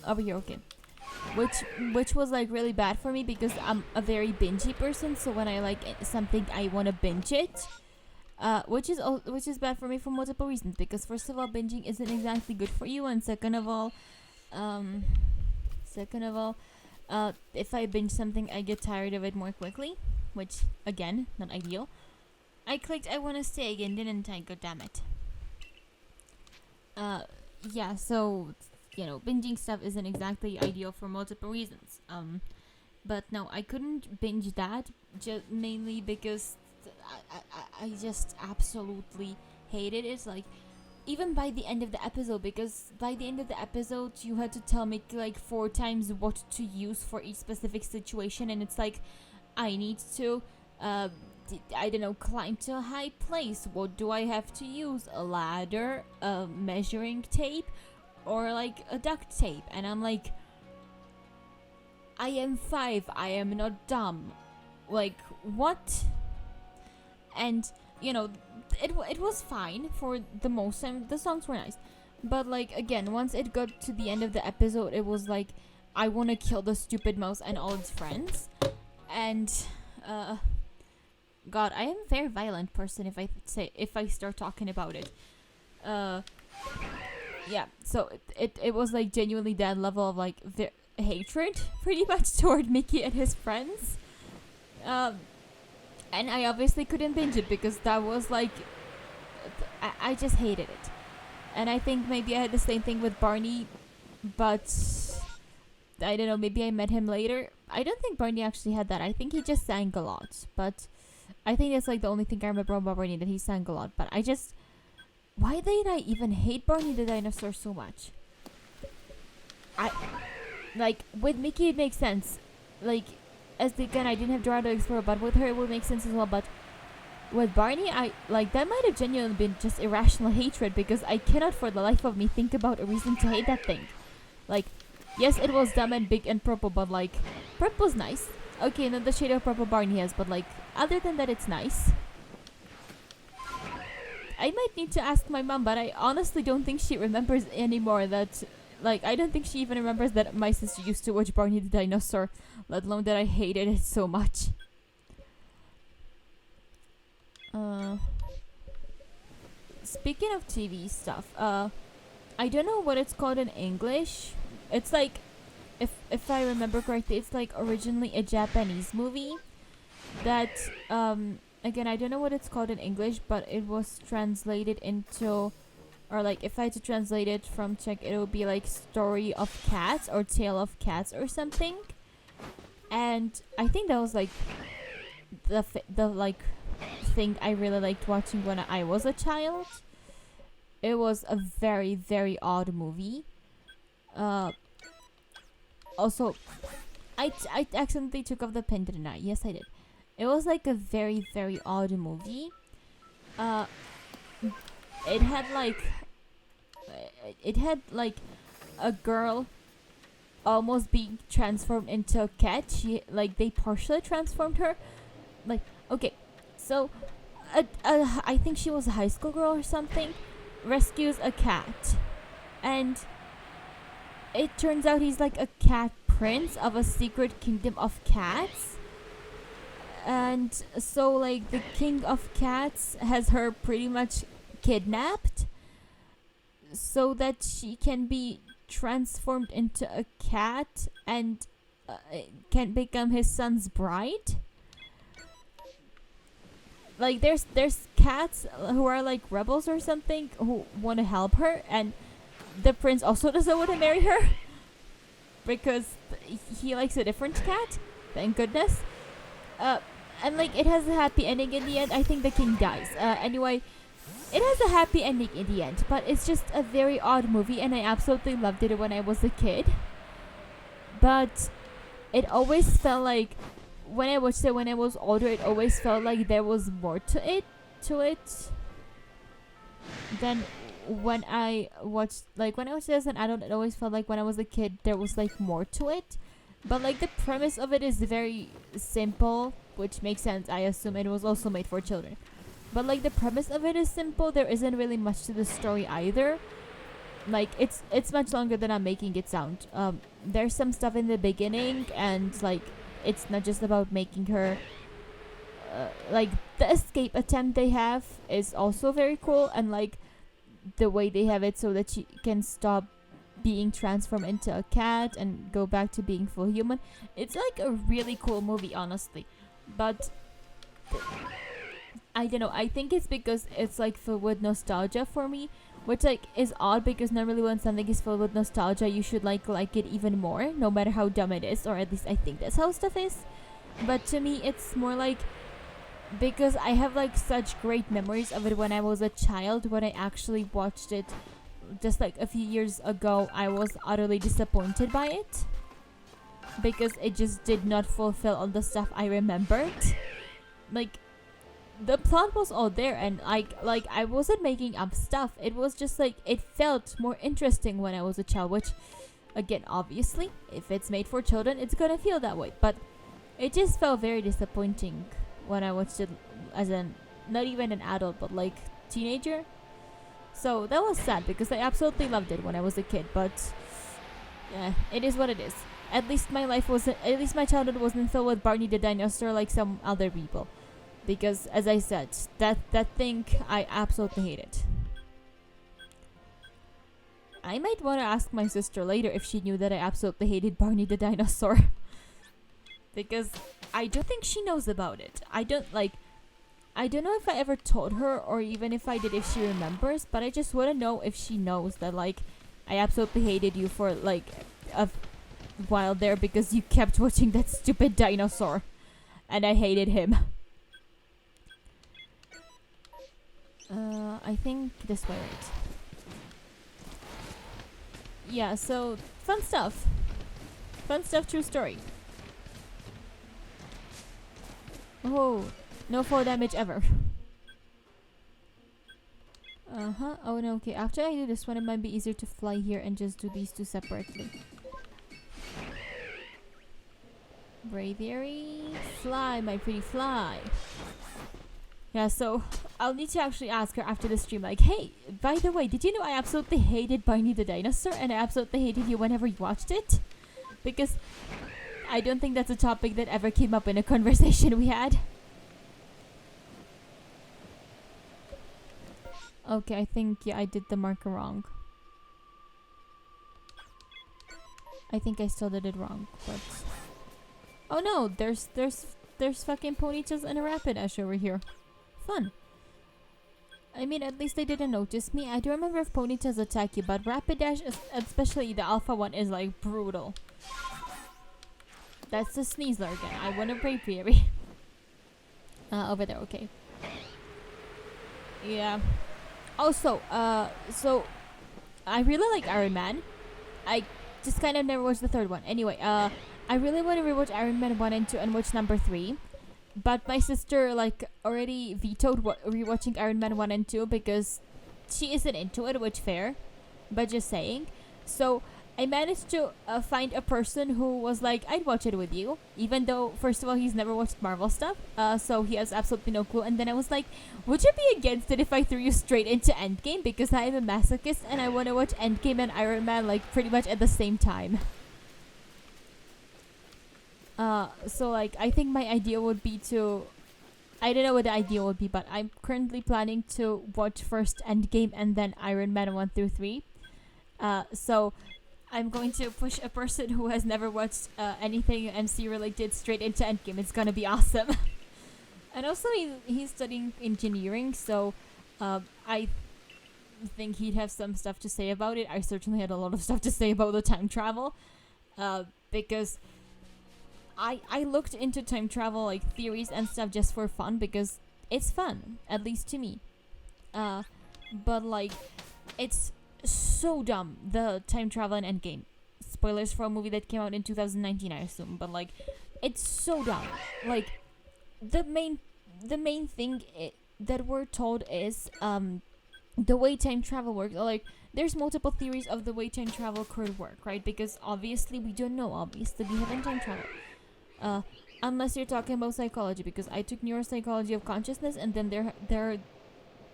Over here, okay. Which was like really bad for me because I'm a very bingey person, so when I like something I want to binge it. Which is bad for me for multiple reasons, because first of all, binging isn't exactly good for you, and second of all, if I binge something, I get tired of it more quickly, which again, not ideal. I clicked I want to stay again, didn't I? God damn it. Yeah, so binging stuff isn't exactly ideal for multiple reasons. But no, I couldn't binge that just mainly because I just absolutely hated it. It's like, even by the end of the episode, because by the end of the episode you had to tell me like 4 times what to use for each specific situation, and it's like, I need to I don't know, climb to a high place. What do I have to use? A ladder, a measuring tape, or like a duct tape? And I'm like, I am 5, I am not dumb. Like, what? And it was fine for the most time. The songs were nice, but like, again, once it got to the end of the episode, it was like, I want to kill the stupid mouse and all its friends. And God, I am a very violent person if I start talking about it. Yeah, so it was like genuinely that level of like hatred pretty much toward Mickey and his friends. And I obviously couldn't binge it because that was like, I just hated it. And I think maybe I had the same thing with Barney, but I don't know, maybe I met him later. I don't think Barney actually had that. I think he just sang a lot, but I think that's like the only thing I remember about Barney, that he sang a lot. But why did I even hate Barney the dinosaur so much? With Mickey it makes sense. Like, again, I didn't have Dora to explore, but with her it would make sense as well. But with Barney, that might have genuinely been just irrational hatred, because I cannot for the life of me think about a reason to hate that thing. Like, yes, it was dumb and big and purple, but like, purple's nice. Okay, not the shade of purple Barney has, but like, other than that, it's nice. I might need to ask my mom, but I honestly don't think she remembers anymore that, like, I don't think she even remembers that my sister used to watch Barney the Dinosaur, let alone that I hated it so much. Speaking of TV stuff, I don't know what it's called in English. It's like, if I remember correctly, it's like originally a Japanese movie that, again, I don't know what it's called in English, but it was translated into, or like, if I had to translate it from Czech, it would be like Story of Cats or Tale of Cats or something. And I think that was like the like thing I really liked watching when I was a child. It was a very, very odd movie. Also, I accidentally took off the pen, didn't I? Yes, I did. It was like a very, very odd movie. It had like a girl almost being transformed into a cat. They partially transformed her. Like, okay, so I think she was a high school girl or something, rescues a cat, and it turns out he's like a cat prince of a secret kingdom of cats. And so, like, the king of cats has her pretty much kidnapped so that she can be transformed into a cat and can become his son's bride. Like, there's cats who are like rebels or something who want to help her, and the prince also doesn't want to marry her because he likes a different cat. Thank goodness. And like, it has a happy ending in the end. I think the king dies. Anyway, it has a happy ending in the end, but it's just a very odd movie, and I absolutely loved it when I was a kid. But it always felt like when I watched it when I was older, it always felt like there was more to it than when I watched it as an adult. It always felt like when I was a kid there was like more to it. But like, the premise of it is very simple, which makes sense. I assume it was also made for children. But like, the premise of it is simple. There isn't really much to the story either. Like, it's much longer than I'm making it sound. There's some stuff in the beginning, and like, it's not just about making her like, the escape attempt they have is also very cool, and like, the way they have it so that she can stop being transformed into a cat and go back to being full human. It's like a really cool movie, honestly. But I don't know, I think it's because it's like filled with nostalgia for me, which like is odd because normally when something is filled with nostalgia you should like it even more, no matter how dumb it is, or at least I think that's how stuff is. But to me it's more like because I have like such great memories of it when I was a child. When I actually watched it just like a few years ago, I was utterly disappointed by it because it just did not fulfill all the stuff I remembered. Like, the plot was all there, and like I wasn't making up stuff. It was just like, it felt more interesting when I was a child, which again, obviously if it's made for children it's gonna feel that way, but it just felt very disappointing when I watched it as not even an adult, but like teenager. So that was sad because I absolutely loved it when I was a kid, but yeah, it is what it is. At least my childhood wasn't filled with Barney the dinosaur like some other people. Because as I said, that thing I absolutely hate it. I might want to ask my sister later if she knew that I absolutely hated Barney the dinosaur. Because I don't think she knows about it. I don't know if I ever told her, or even if I did, if she remembers, but I just want to know if she knows that like I absolutely hated you for like a while there because you kept watching that stupid dinosaur and I hated him. I think this way, right? Yeah, so fun stuff, true story. Oh, no fall damage ever. Oh no, okay, after I do this one it might be easier to fly here and just do these two separately. Braviary, fly, my pretty fly. Yeah, so I'll need to actually ask her after the stream, like, hey, by the way, did you know I absolutely hated Barney the dinosaur and I absolutely hated you whenever you watched it? Because I don't think that's a topic that ever came up in a conversation we had. Okay, I think, yeah, I did the marker wrong. I think I still did it wrong, but... Oh no, there's fucking ponytails and a Rapidash over here. Fun. I mean, at least they didn't notice me. I do remember if ponytails attack you, but Rapidash, especially the alpha one, is like brutal. That's the Sneasler again. I want a Braviary. Over there, okay. Yeah. Also, so I really like Iron Man. I just kind of never watched the third one. Anyway, I really want to rewatch Iron Man 1 and 2 and watch number 3. But my sister, like, already vetoed rewatching Iron Man 1 and 2 because she isn't into it, which fair. But just saying. So, I managed to find a person who was like, I'd watch it with you, even though, first of all, he's never watched Marvel stuff, so he has absolutely no clue. And then I was like, would you be against it if I threw you straight into Endgame? Because I am a masochist and I want to watch Endgame and Iron Man like pretty much at the same time. So like, I think my idea would be to, I don't know what the idea would be, but I'm currently planning to watch first Endgame and then Iron Man 1 through 3. So I'm going to push a person who has never watched anything MC related straight into Endgame. It's gonna be awesome. And also, he's studying engineering, so I think he'd have some stuff to say about it. I certainly had a lot of stuff to say about the time travel, because I looked into time travel like theories and stuff just for fun because it's fun, at least to me. But like, it's so dumb, the time travel in Endgame. Spoilers for a movie that came out in 2019, I assume, but like, it's so dumb. Like, the main thing that we're told is the way time travel works. Like, there's multiple theories of the way time travel could work, right? Because obviously we don't know. Obviously we haven't time travel. Unless you're talking about psychology, because I took neuropsychology of consciousness, and then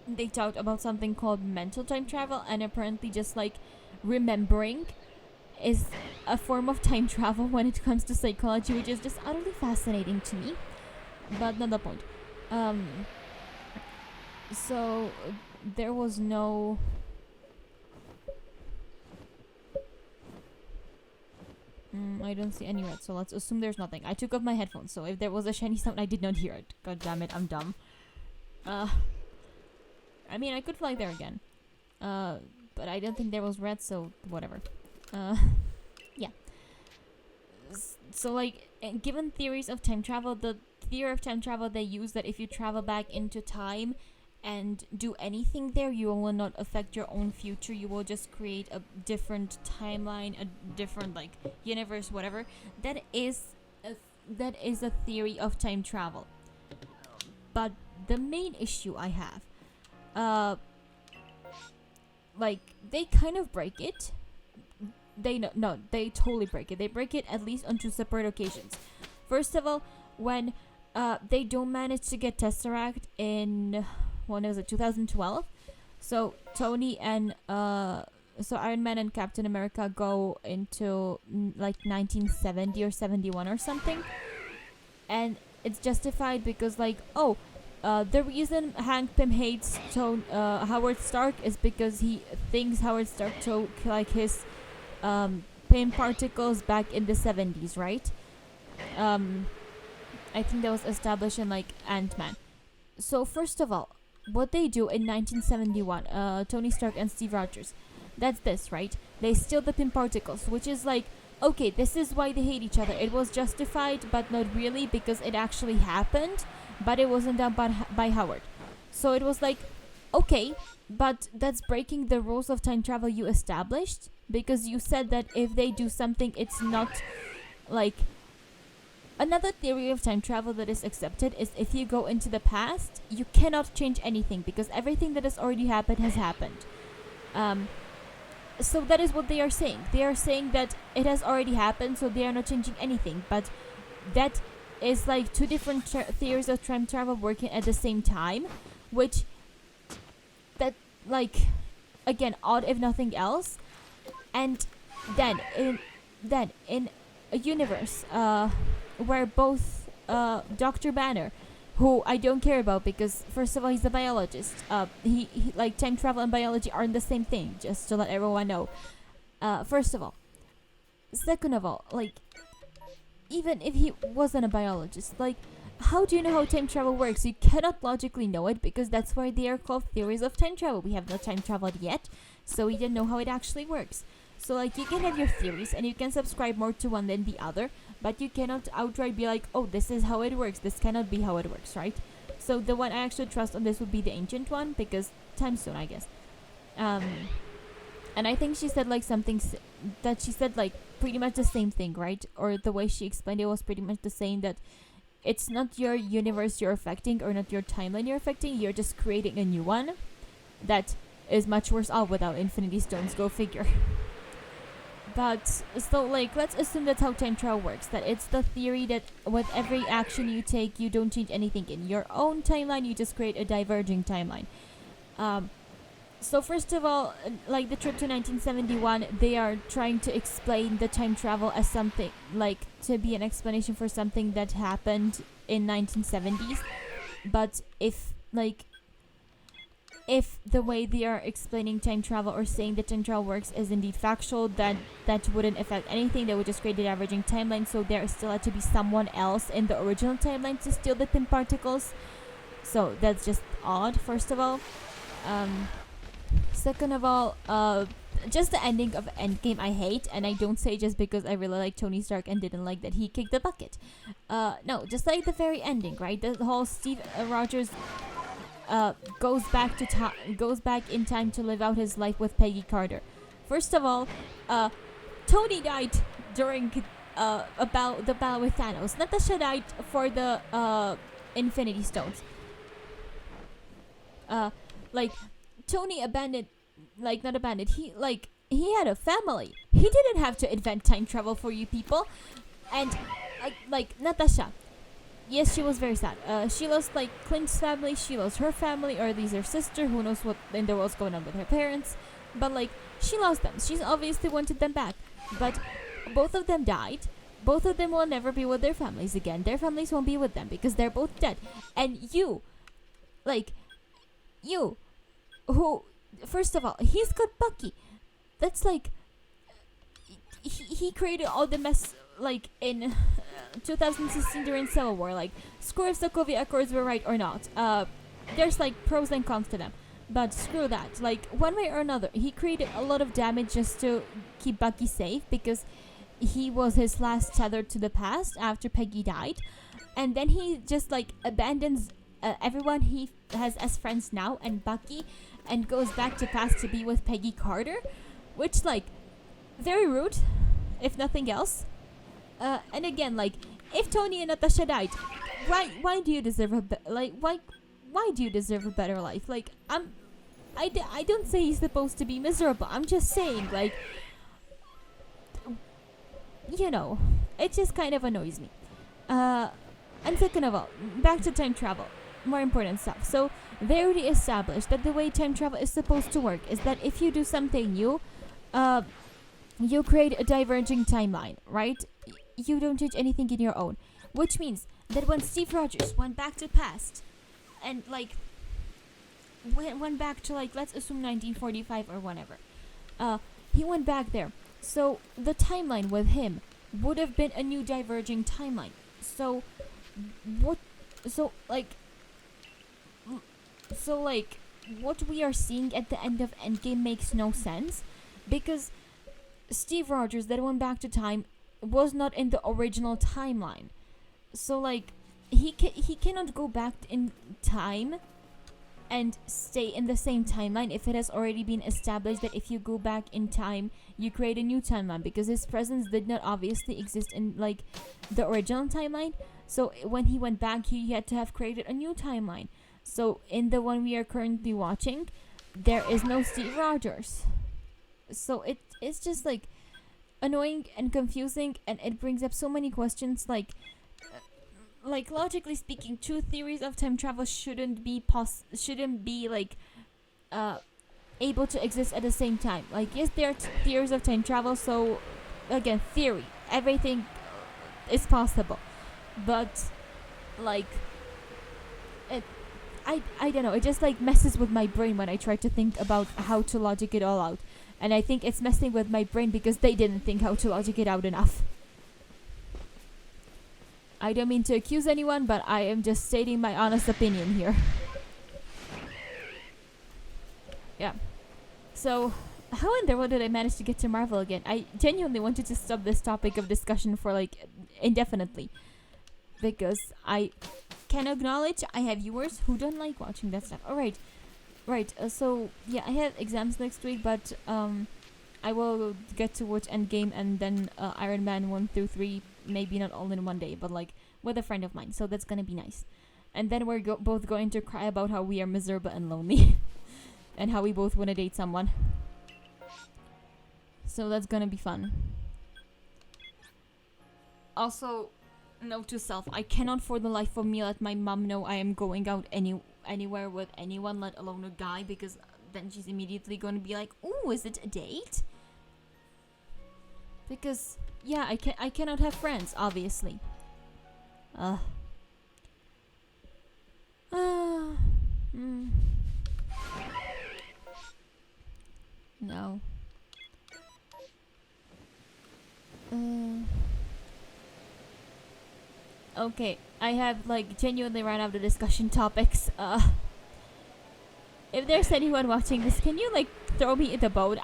they talked about something called mental time travel, and apparently just like remembering is a form of time travel when it comes to psychology, which is just utterly fascinating to me. But not the point. So there was no I don't see any red, so let's assume there's nothing. I took off my headphones, so if there was a shiny sound, I did not hear it. God damn it, I'm dumb. I mean, I could fly there again. But I don't think there was red, so whatever. Yeah. So, like, given theories of time travel, the theory of time travel they use that if you travel back into time and do anything there, you will not affect your own future. You will just create a different timeline, a different, like, universe, whatever. That is a theory of time travel. But the main issue I have, like, they kind of break it. They totally break it. They break it at least on two separate occasions. First of all, when they don't manage to get Tesseract in, when was it, 2012? So Tony and so Iron Man and Captain America go into like 1970 or 71 or something, and it's justified because like, the reason Hank Pym hates Howard Stark is because he thinks Howard Stark took like his Pym particles back in the 70s, right? I think that was established in like Ant-Man. So first of all, what they do in 1971, Tony Stark and Steve Rogers, that's this, right? They steal the Pym particles, which is like, okay, this is why they hate each other. It was justified, but not really, because it actually happened, but it wasn't done by Howard. So it was like, okay, but that's breaking the rules of time travel you established, because you said that if they do something, it's not like... Another theory of time travel that is accepted is if you go into the past, you cannot change anything because everything that has already happened has happened. So that is what they are saying. They are saying that it has already happened, so they are not changing anything. But that is like two different theories of time travel working at the same time, which that, like, again, odd if nothing else. And then in a universe where both Dr. Banner, who I don't care about because first of all he's a biologist, he like time travel and biology aren't the same thing, just to let everyone know. First of all, second of all, like, even if he wasn't a biologist, like, how do you know how time travel works? You cannot logically know it because that's why they are called theories of time travel. We have not time traveled yet, so we don't know how it actually works. So like, you can have your theories and you can subscribe more to one than the other, but you cannot outright be like, oh, this is how it works. This cannot be how it works, right? So the one I actually trust on this would be the ancient one, because time stone, I guess. And I think she said like something that she said like pretty much the same thing, right? Or the way she explained it was pretty much the same, that it's not your universe you're affecting or not your timeline you're affecting. You're just creating a new one that is much worse off without Infinity Stones. Go figure. But so like let's assume that's how time travel works. That it's the theory that with every action you take, you don't change anything in your own timeline. You just create a diverging timeline. Um, so first of all, like the trip to 1971, they are trying to explain the time travel as something like to be an explanation for something that happened in 1970s. But if the way they are explaining time travel or saying that time travel works is indeed factual, then that wouldn't affect anything. They would just create an averaging timeline, so there still had to be someone else in the original timeline to steal the pin particles. So that's just odd, first of all. Second of all, just the ending of Endgame I hate, and I don't say just because I really like Tony Stark and didn't like that he kicked the bucket. No, just like the very ending, right? The whole Steve Rogers goes back in time to live out his life with Peggy Carter. First of all, Tony died during about the battle with Thanos. Natasha died for the Infinity Stones. Like Tony abandoned, like not abandoned. He had a family. He didn't have to invent time travel for you people. And like Natasha, yes, she was very sad. She lost like Clint's family. She lost her family, or at least her sister. Who knows what in the world's going on with her parents? But like she lost them. She's obviously wanted them back. But both of them died. Both of them will never be with their families again. Their families won't be with them because they're both dead. And you, who, first of all, he's got Bucky. That's like he created all the mess like in 2016 during Civil War. Like, screw if Sokovia Accords were right or not. There's like pros and cons to them, but screw that. Like one way or another, he created a lot of damage just to keep Bucky safe because he was his last tether to the past after Peggy died, and then he just like abandons everyone he has as friends now and Bucky, and goes back to past to be with Peggy Carter, which like very rude, if nothing else. And again, like if Tony and Natasha died, why do you deserve why do you deserve a better life? Like I don't say he's supposed to be miserable. I'm just saying like, you know, it just kind of annoys me. And second of all, back to time travel. More important stuff. So they already established that the way time travel is supposed to work is that if you do something new, you create a diverging timeline, right? You don't change anything in your own, which means that when Steve Rogers went back to past, and like went back to like let's assume 1945 or whatever, he went back there. So the timeline with him would have been a new diverging timeline. So what? So what we are seeing at the end of Endgame makes no sense, because Steve Rogers that went back to time was not in the original timeline. So like he cannot go back in time and stay in the same timeline if it has already been established that if you go back in time you create a new timeline, because his presence did not obviously exist in like the original timeline. So when he went back, he had to have created a new timeline. So in the one we are currently watching, there is no Steve Rogers. So it's just like annoying and confusing, and it brings up so many questions. Like logically speaking, two theories of time travel shouldn't be able to exist at the same time. Like yes, there are theories of time travel. So again, theory, everything is possible, but like I don't know, it just like messes with my brain when I try to think about how to logic it all out. And I think it's messing with my brain because they didn't think how to logic it out enough. I don't mean to accuse anyone, but I am just stating my honest opinion here. Yeah. So, how in the world did I manage to get to Marvel again? I genuinely wanted to stop this topic of discussion for like indefinitely, because I can acknowledge I have viewers who don't like watching that stuff. Alright. Right, so yeah, I have exams next week, but I will get to watch Endgame and then Iron Man 1 through 3, maybe not all in one day, but like with a friend of mine, so that's gonna be nice. And then we're both going to cry about how we are miserable and lonely and how we both want to date someone. So that's gonna be fun. Also, note to self, I cannot for the life of me let my mom know I am going out anywhere with anyone, let alone a guy, because then she's immediately gonna be like, "Ooh, is it a date?" Because yeah, I cannot have friends, obviously. Uh. Mm. No. Okay, I have like genuinely run out of discussion topics. If there's anyone watching this, can you like throw me the boat?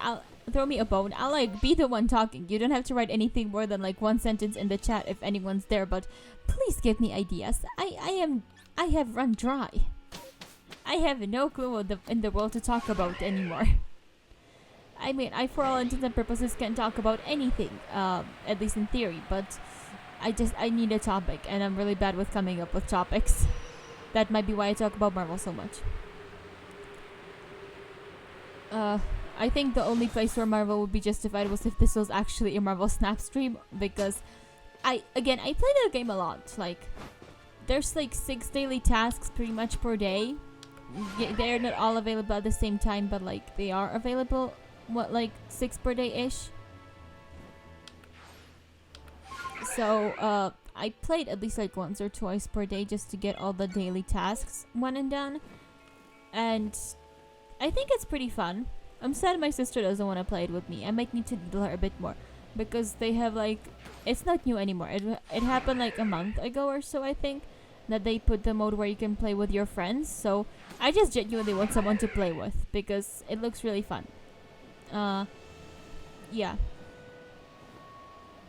Throw me a bone. I'll like be the one talking. You don't have to write anything more than like one sentence in the chat if anyone's there, but please give me ideas. I have run dry. I have no clue what in the world to talk about anymore. I mean, I for all intents and purposes can talk about anything, at least in theory, but I need a topic, and I'm really bad with coming up with topics. That might be why I talk about Marvel so much. I think the only place where Marvel would be justified was if this was actually a Marvel Snap stream, because I play the game a lot. Like, there's like 6 daily tasks pretty much per day. They're not all available at the same time, but like they are available, like 6 per day-ish. So, I played at least like once or twice per day just to get all the daily tasks one and done. And I think it's pretty fun. I'm sad my sister doesn't want to play it with me. I might need to needle her a bit more, because they have like, it's not new anymore. It happened like a month ago or so, I think, that they put the mode where you can play with your friends. So I just genuinely want someone to play with because it looks really fun. Yeah.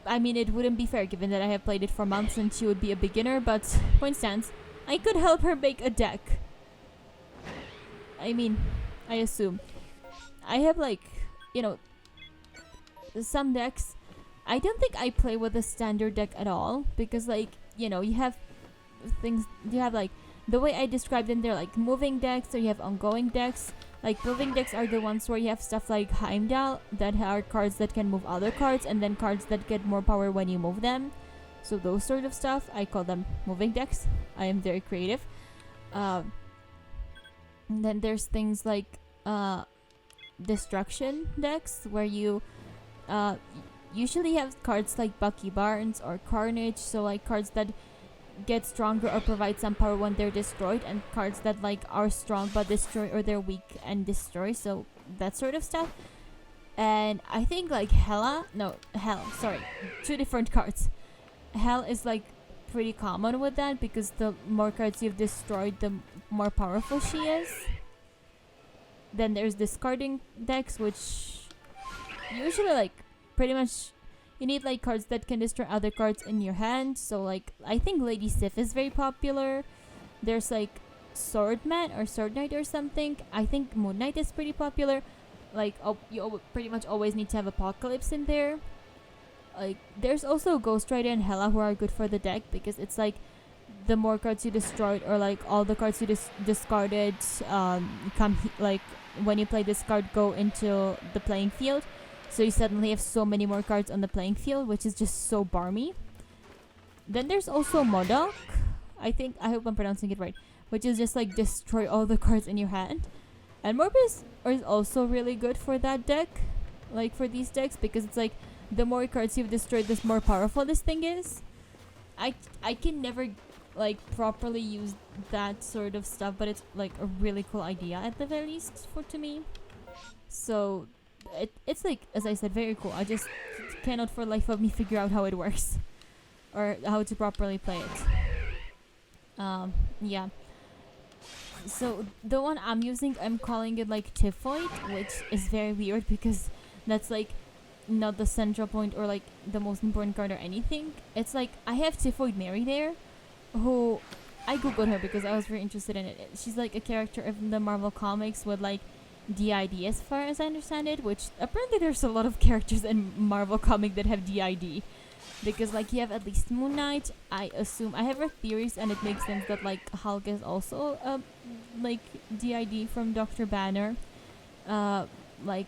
I mean, it wouldn't be fair given that I have played it for months and she would be a beginner, but for instance, I could help her make a deck. I mean, I assume. I have like, you know, some decks. I don't think I play with a standard deck at all, because like, you know, you have things, you have like, the way I describe them, they're like moving decks, or you have ongoing decks. Like, moving decks are the ones where you have stuff like Heimdall, that are cards that can move other cards, and then cards that get more power when you move them. So those sort of stuff, I call them moving decks. I am very creative. And then there's things like destruction decks, where you usually have cards like Bucky Barnes or Carnage, so like cards that get stronger or provide some power when they're destroyed, and cards that like are strong but destroy, or they're weak and destroy, so that sort of stuff. And I think like Hell, two different cards. Hell is like pretty common with that, because the more cards you've destroyed, the more powerful she is. Then there's discarding decks, which usually like pretty much you need like cards that can destroy other cards in your hand. So like, I think Lady Sif is very popular. There's like Swordman or Sword Knight or something. I think Moon Knight is pretty popular. Like, you pretty much always need to have Apocalypse in there. Like, there's also Ghost Rider and Hela, who are good for the deck, because it's like the more cards you destroyed, or like all the cards you discarded, like when you play this card, go into the playing field. So you suddenly have so many more cards on the playing field, which is just so barmy. Then there's also Modok. I hope I'm pronouncing it right. Which is just like destroy all the cards in your hand. And Morbius is also really good for that deck. Like for these decks, because it's like the more cards you've destroyed, the more powerful this thing is. I can never like properly use that sort of stuff, but it's like a really cool idea at the very least to me. So it's like, as I said, very cool. I just cannot for the life of me figure out how it works, or how to properly play it. Yeah. So the one I'm using, I'm calling it like Typhoid, which is very weird because that's like not the central point or like the most important card or anything. It's like I have Typhoid Mary there, who I googled her because I was very interested in it. She's like a character in the Marvel comics with like DID, as far as I understand it, which apparently there's a lot of characters in Marvel comic that have DID, because like you have at least Moon Knight. I assume, I have her theories, and it makes sense that like Hulk is also like DID from Dr. Banner. Like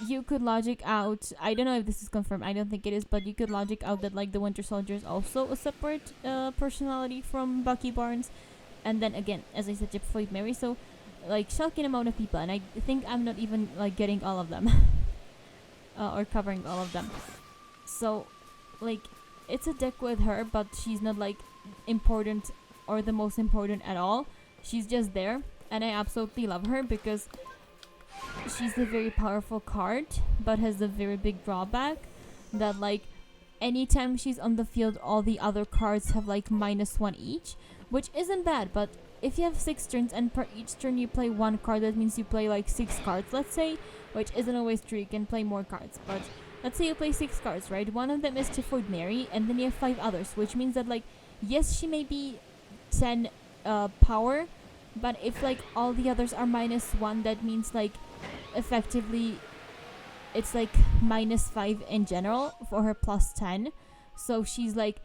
you could logic out, I don't know if this is confirmed, I don't think it is, but you could logic out that like the Winter Soldier is also a separate personality from Bucky Barnes. And then again, as I said, Gyphoid Mary. So like shocking amount of people, and I think I'm not even like getting all of them or covering all of them. So like it's a deck with her, but she's not like important or the most important at all. She's just there, and I absolutely love her because she's a very powerful card, but has a very big drawback that like anytime she's on the field, all the other cards have like -1 each, which isn't bad. But if you have 6 turns and per each turn you play 1 card, that means you play like 6 cards, let's say, which isn't always true. You can play more cards, but let's say you play 6 cards, right? One of them is Typhoid Mary, and then you have 5 others, which means that like yes, she may be 10 power, but if like all the others are -1, that means like effectively it's like -5 in general for her +10. So she's like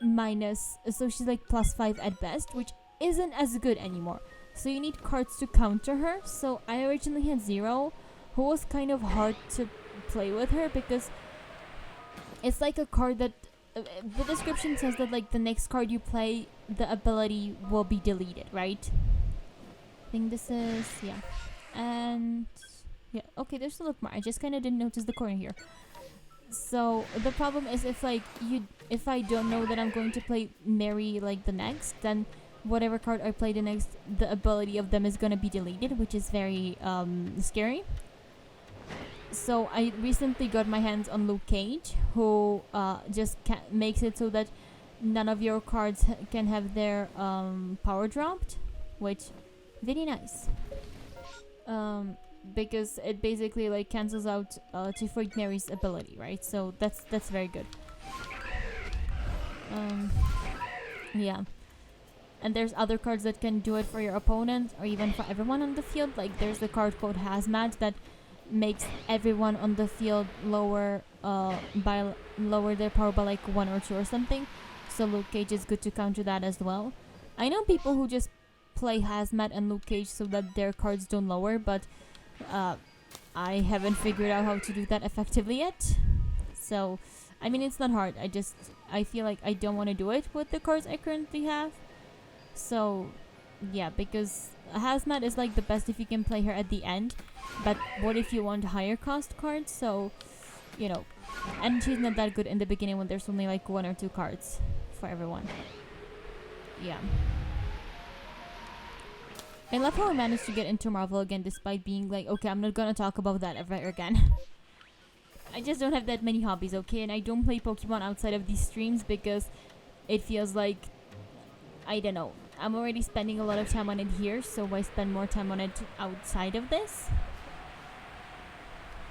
she's like +5 at best, which isn't as good anymore. So you need cards to counter her. So I originally had Zero, who was kind of hard to play with her because it's like a card that the description says that like the next card you play, the ability will be deleted, right? I think this is, yeah. And yeah, okay, there's a lot more. I just kind of didn't notice the corner here. So the problem is if I don't know that I'm going to play Mary like the next, then whatever card I play the next, the ability of them is going to be deleted, which is very scary. So I recently got my hands on Luke Cage, who just makes it so that none of your cards can have their power dropped, which very nice. Because it basically like cancels out Typhoid Mary's ability, right? So that's very good. Yeah. And there's other cards that can do it for your opponent or even for everyone on the field. Like there's the card called Hazmat that makes everyone on the field lower their power by like 1 or 2 or something. So Luke Cage is good to counter that as well. I know people who just play Hazmat and Luke Cage so that their cards don't lower, but I haven't figured out how to do that effectively yet. So I mean, it's not hard. I feel like I don't want to do it with the cards I currently have. So yeah, because Hazmat is like the best if you can play her at the end, but what if you want higher cost cards? So you know, and she's not that good in the beginning when there's only like 1 or 2 cards for everyone. Yeah, I love how I managed to get into Marvel again despite being like, okay, I'm not gonna talk about that ever again. I just don't have that many hobbies, okay? And I don't play Pokemon outside of these streams because it feels like, I don't know, I'm already spending a lot of time on it here, so why spend more time on it outside of this?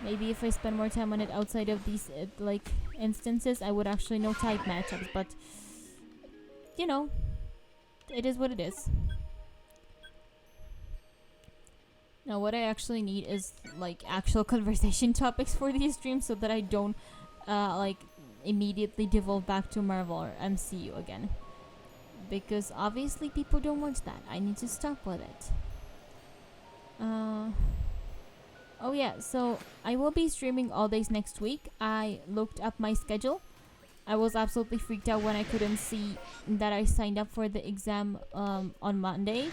Maybe if I spend more time on it outside of these like instances, I would actually know type matchups, but you know, it is what it is. Now what I actually need is like actual conversation topics for these streams so that I don't like immediately devolve back to Marvel or MCU again. Because obviously people don't want that. I need to stop with it. Oh yeah, so I will be streaming all days next week. I looked up my schedule. I was absolutely freaked out when I couldn't see that I signed up for the exam on Monday.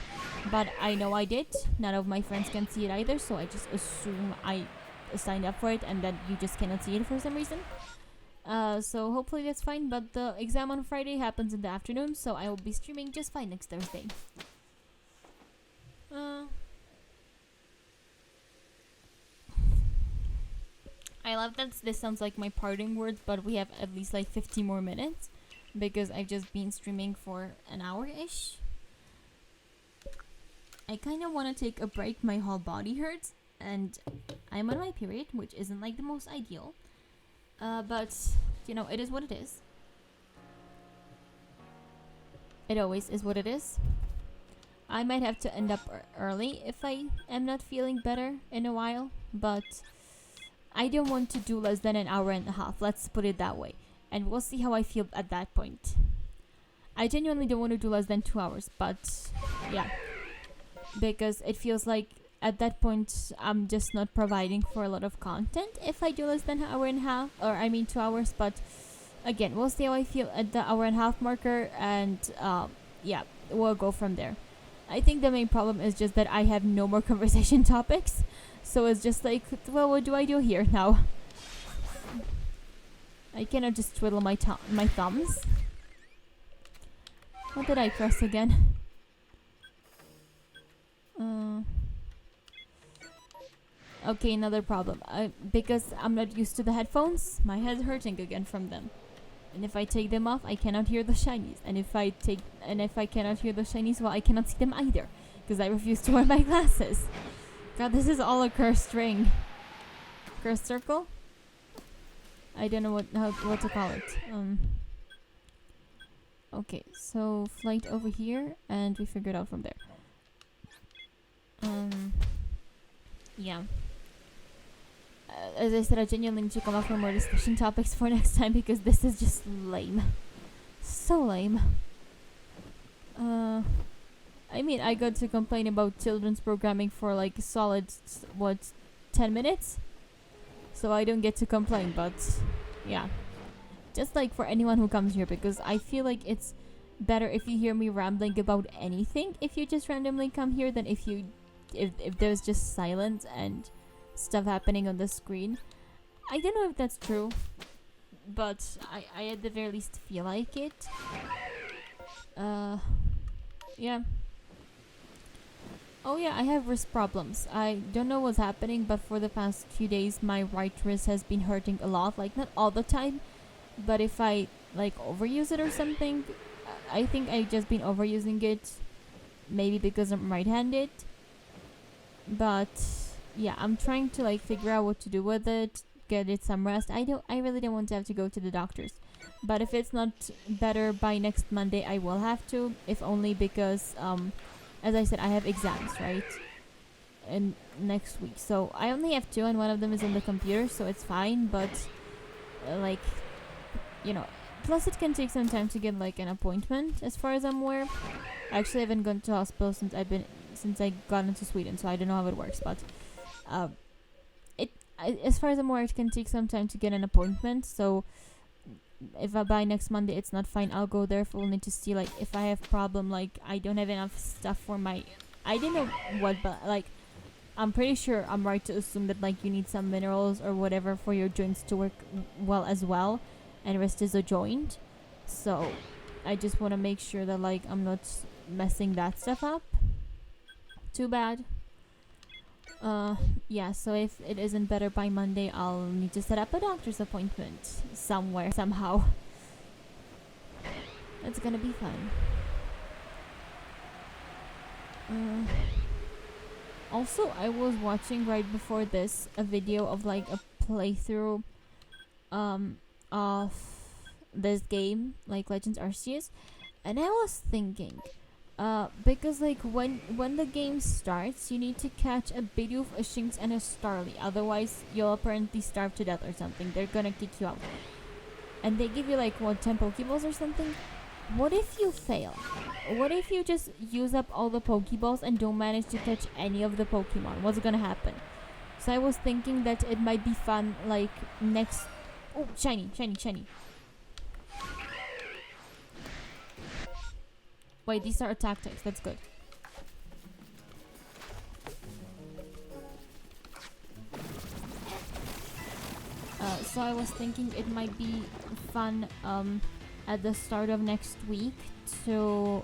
But I know I did. None of my friends can see it either, so I just assume I signed up for it and that you just cannot see it for some reason. So hopefully that's fine, but the exam on Friday happens in the afternoon, so I will be streaming just fine next Thursday. I love that this sounds like my parting words, but we have at least like 50 more minutes because I've just been streaming for an hour-ish. I kind of want to take a break. My whole body hurts and I'm on my period, which isn't like the most ideal. But, you know, it is what it is. It always is what it is. I might have to end up early if I am not feeling better in a while, but I don't want to do less than an hour and a half, let's put it that way. And we'll see how I feel at that point. I genuinely don't want to do less than 2 hours, but yeah. Because it feels like at that point I'm just not providing for a lot of content if I do less than an hour and a half, or I mean 2 hours. But again, we'll see how I feel at the hour and a half marker, and yeah, we'll go from there. I think the main problem is just that I have no more conversation topics, so it's just like, well, what do I do here now? I cannot just twiddle my thumbs. What did I press again? Okay, another problem. Because I'm not used to the headphones, my head's hurting again from them. And if I take them off, I cannot hear the shinies. And if I cannot hear the shinies, well, I cannot see them either, because I refuse to wear my glasses. God, this is all a cursed ring. Cursed circle? I don't know what to call it. Okay, so flight over here, and we figure it out from there. Yeah. As I said, I genuinely need to come up with more discussion topics for next time, because this is just lame. So lame. I mean, I got to complain about children's programming for like a solid, 10 minutes? So I don't get to complain, but yeah. Just like for anyone who comes here, because I feel like it's better if you hear me rambling about anything if you just randomly come here than if there's just silence and stuff happening on the screen. I don't know if that's true, but I at the very least feel like it. Yeah. Oh yeah, I have wrist problems. I don't know what's happening, but for the past few days my right wrist has been hurting a lot. Like, not all the time, but if I like overuse it or something. I think I've just been overusing it, maybe because I'm right-handed. But yeah, I'm trying to like figure out what to do with it, get it some rest. I really don't want to have to go to the doctors. But if it's not better by next Monday, I will have to, if only because as I said, I have exams, right? And next week. So I only have 2, and one of them is on the computer, so it's fine, but like, you know, plus it can take some time to get like an appointment, as far as I'm aware. I actually haven't gone to hospital since I got into Sweden, so I don't know how it works, but as far as I'm aware, it can take some time to get an appointment. So if by next Monday it's not fine, I'll go there for only to see like if I have problem, like I don't have enough stuff for my, I don't know what, but like I'm pretty sure I'm right to assume that like you need some minerals or whatever for your joints to work well as well, and rest is a joint. So I just want to make sure that like I'm not messing that stuff up too bad. Yeah, so if it isn't better by Monday, I'll need to set up a doctor's appointment somewhere, somehow. It's gonna be fun. Also, I was watching right before this a video of like a playthrough of this game, like Legends Arceus, and I was thinking, because like when the game starts, you need to catch a Bidoof, a Shinx, and a Starly, otherwise you'll apparently starve to death or something. They're gonna kick you out, and they give you like 10 Pokeballs or something. What if you fail? What if you just use up all the Pokeballs and don't manage to catch any of the Pokemon? What's gonna happen? So I was thinking that it might be fun, like next. Oh, shiny. Wait, these are attack types. That's good. So I was thinking it might be fun at the start of next week to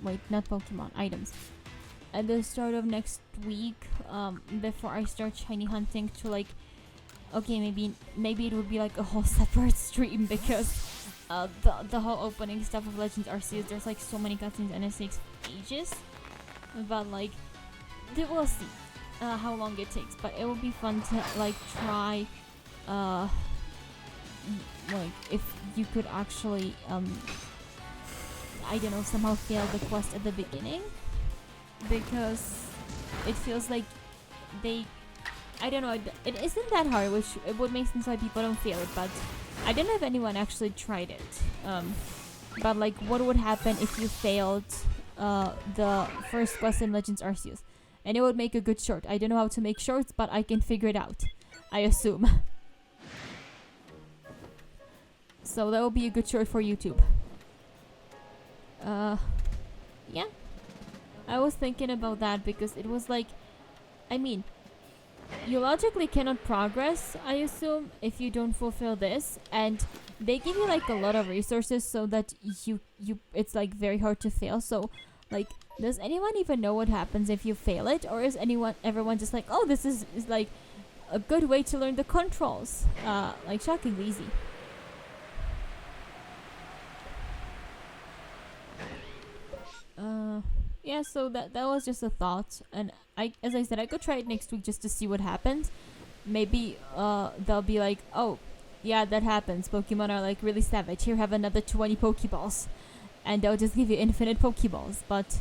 wait, not Pokemon, items. At the start of next week, before I start shiny hunting, to like, okay, maybe it would be like a whole separate stream, because the whole opening stuff of Legends Arceus, there's like so many cutscenes and it takes ages. But like, we'll see how long it takes. But it will be fun to like try, like if you could actually I don't know, somehow fail the quest at the beginning, because it feels like I don't know, it isn't that hard, which it would make sense why people don't feel it, but I don't know if anyone actually tried it. But like, what would happen if you failed the first quest in Legends Arceus? and it would make a good short. I don't know how to make shorts, but I can figure it out, I assume. So that would be a good short for YouTube. Yeah. I was thinking about that because it was like, I mean, you logically cannot progress, I assume, if you don't fulfill this, and they give you like a lot of resources so that you it's like very hard to fail. So like, does anyone even know what happens if you fail it, or is everyone just like, oh, this is like a good way to learn the controls? Like shockingly easy. Yeah, so that was just a thought, and as I said, I could try it next week just to see what happens. Maybe they'll be like, oh, yeah, that happens. Pokemon are like really savage. Here, have another 20 Pokeballs, and they'll just give you infinite Pokeballs. But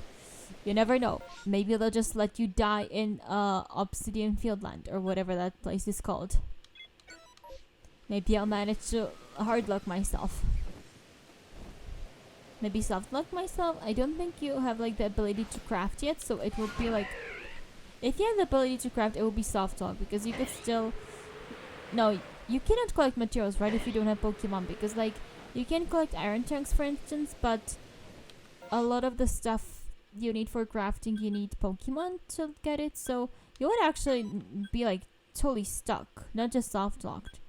you never know. Maybe they'll just let you die in Obsidian Fieldland or whatever that place is called. Maybe I'll manage to hard luck myself. Maybe soft luck myself. I don't think you have like the ability to craft yet, so it would be like, if you have the ability to craft, it will be soft luck, because you could still, no, you cannot collect materials, right, if you don't have Pokemon, because like you can collect iron chunks, for instance, but a lot of the stuff you need for crafting, you need Pokemon to get it. So you would actually be like totally stuck, not just soft locked,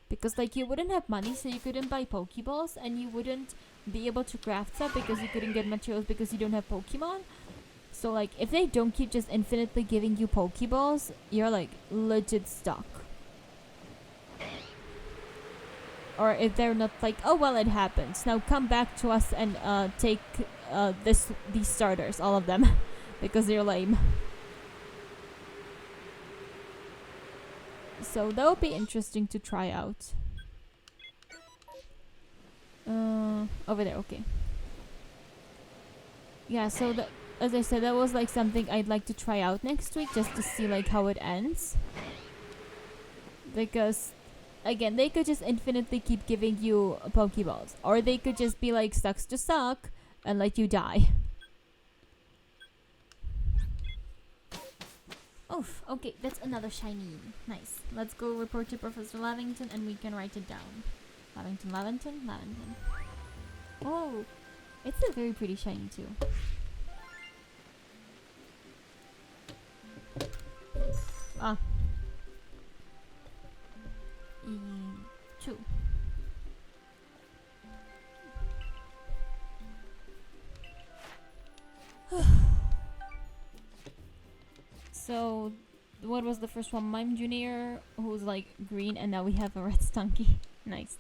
because like you wouldn't have money, so you couldn't buy Pokeballs, and you wouldn't be able to craft stuff because you couldn't get materials because you don't have Pokemon. So like, if they don't keep just infinitely giving you Pokeballs, you're like legit stuck. Or if they're not like, oh well, it happens, now come back to us and take these starters, all of them, because they're lame. So that would be interesting to try out. Over there, okay. Yeah, so as I said, that was like something I'd like to try out next week, just to see like how it ends. Because again, they could just infinitely keep giving you Pokeballs, or they could just be like, sucks to suck, and let you die. Oof, okay, that's another shiny. Nice. Let's go report to Professor Lavington and we can write it down. Lavington. Oh, it's a very pretty shiny too. Ah. 2. So, what was the first one? Mime Junior, who's like green, and now we have a red Stunky. Nice.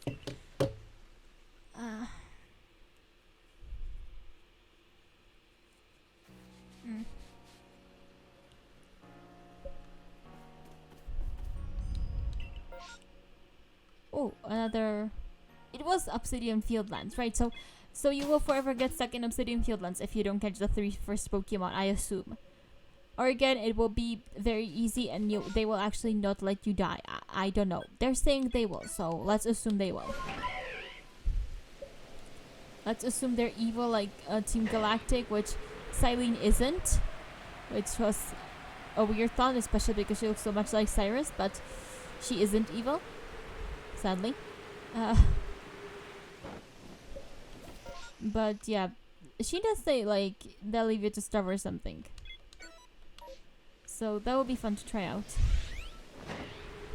Oh, another. It was Obsidian Fieldlands, right? So you will forever get stuck in Obsidian Fieldlands if you don't catch the 3 first Pokemon, I assume. Or again, it will be very easy and they will actually not let you die. I don't know. They're saying they will, so let's assume they will. Let's assume they're evil like Team Galactic, which Silene isn't. Which was a weird thought, especially because she looks so much like Cyrus, but she isn't evil. Sadly. But yeah, she does say like they'll leave you to starve or something. So that would be fun to try out.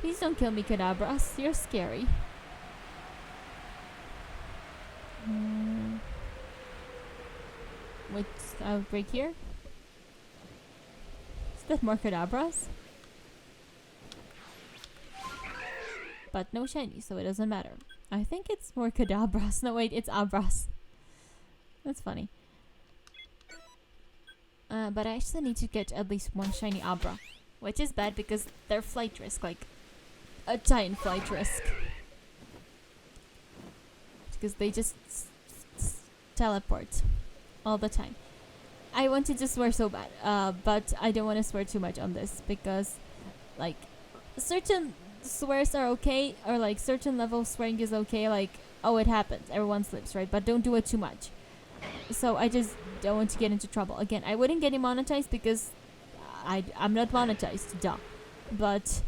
Please don't kill me, Kadabras. You're scary. Wait, outbreak here? Is that more Kadabras? But no shiny, so it doesn't matter. I think it's more Kadabras. No, wait, it's Abras. That's funny. But I actually need to get at least one shiny Abra, which is bad because they're flight risk, like a giant flight risk. Because they just teleport all the time. I wanted to swear so bad, but I don't want to swear too much on this because, like, certain swears are okay, or like certain level of swearing is okay. Like, oh, it happens, everyone slips, right? But don't do it too much. So I just don't want to get into trouble. Again, I wouldn't get demonetized because I'm not monetized, duh. But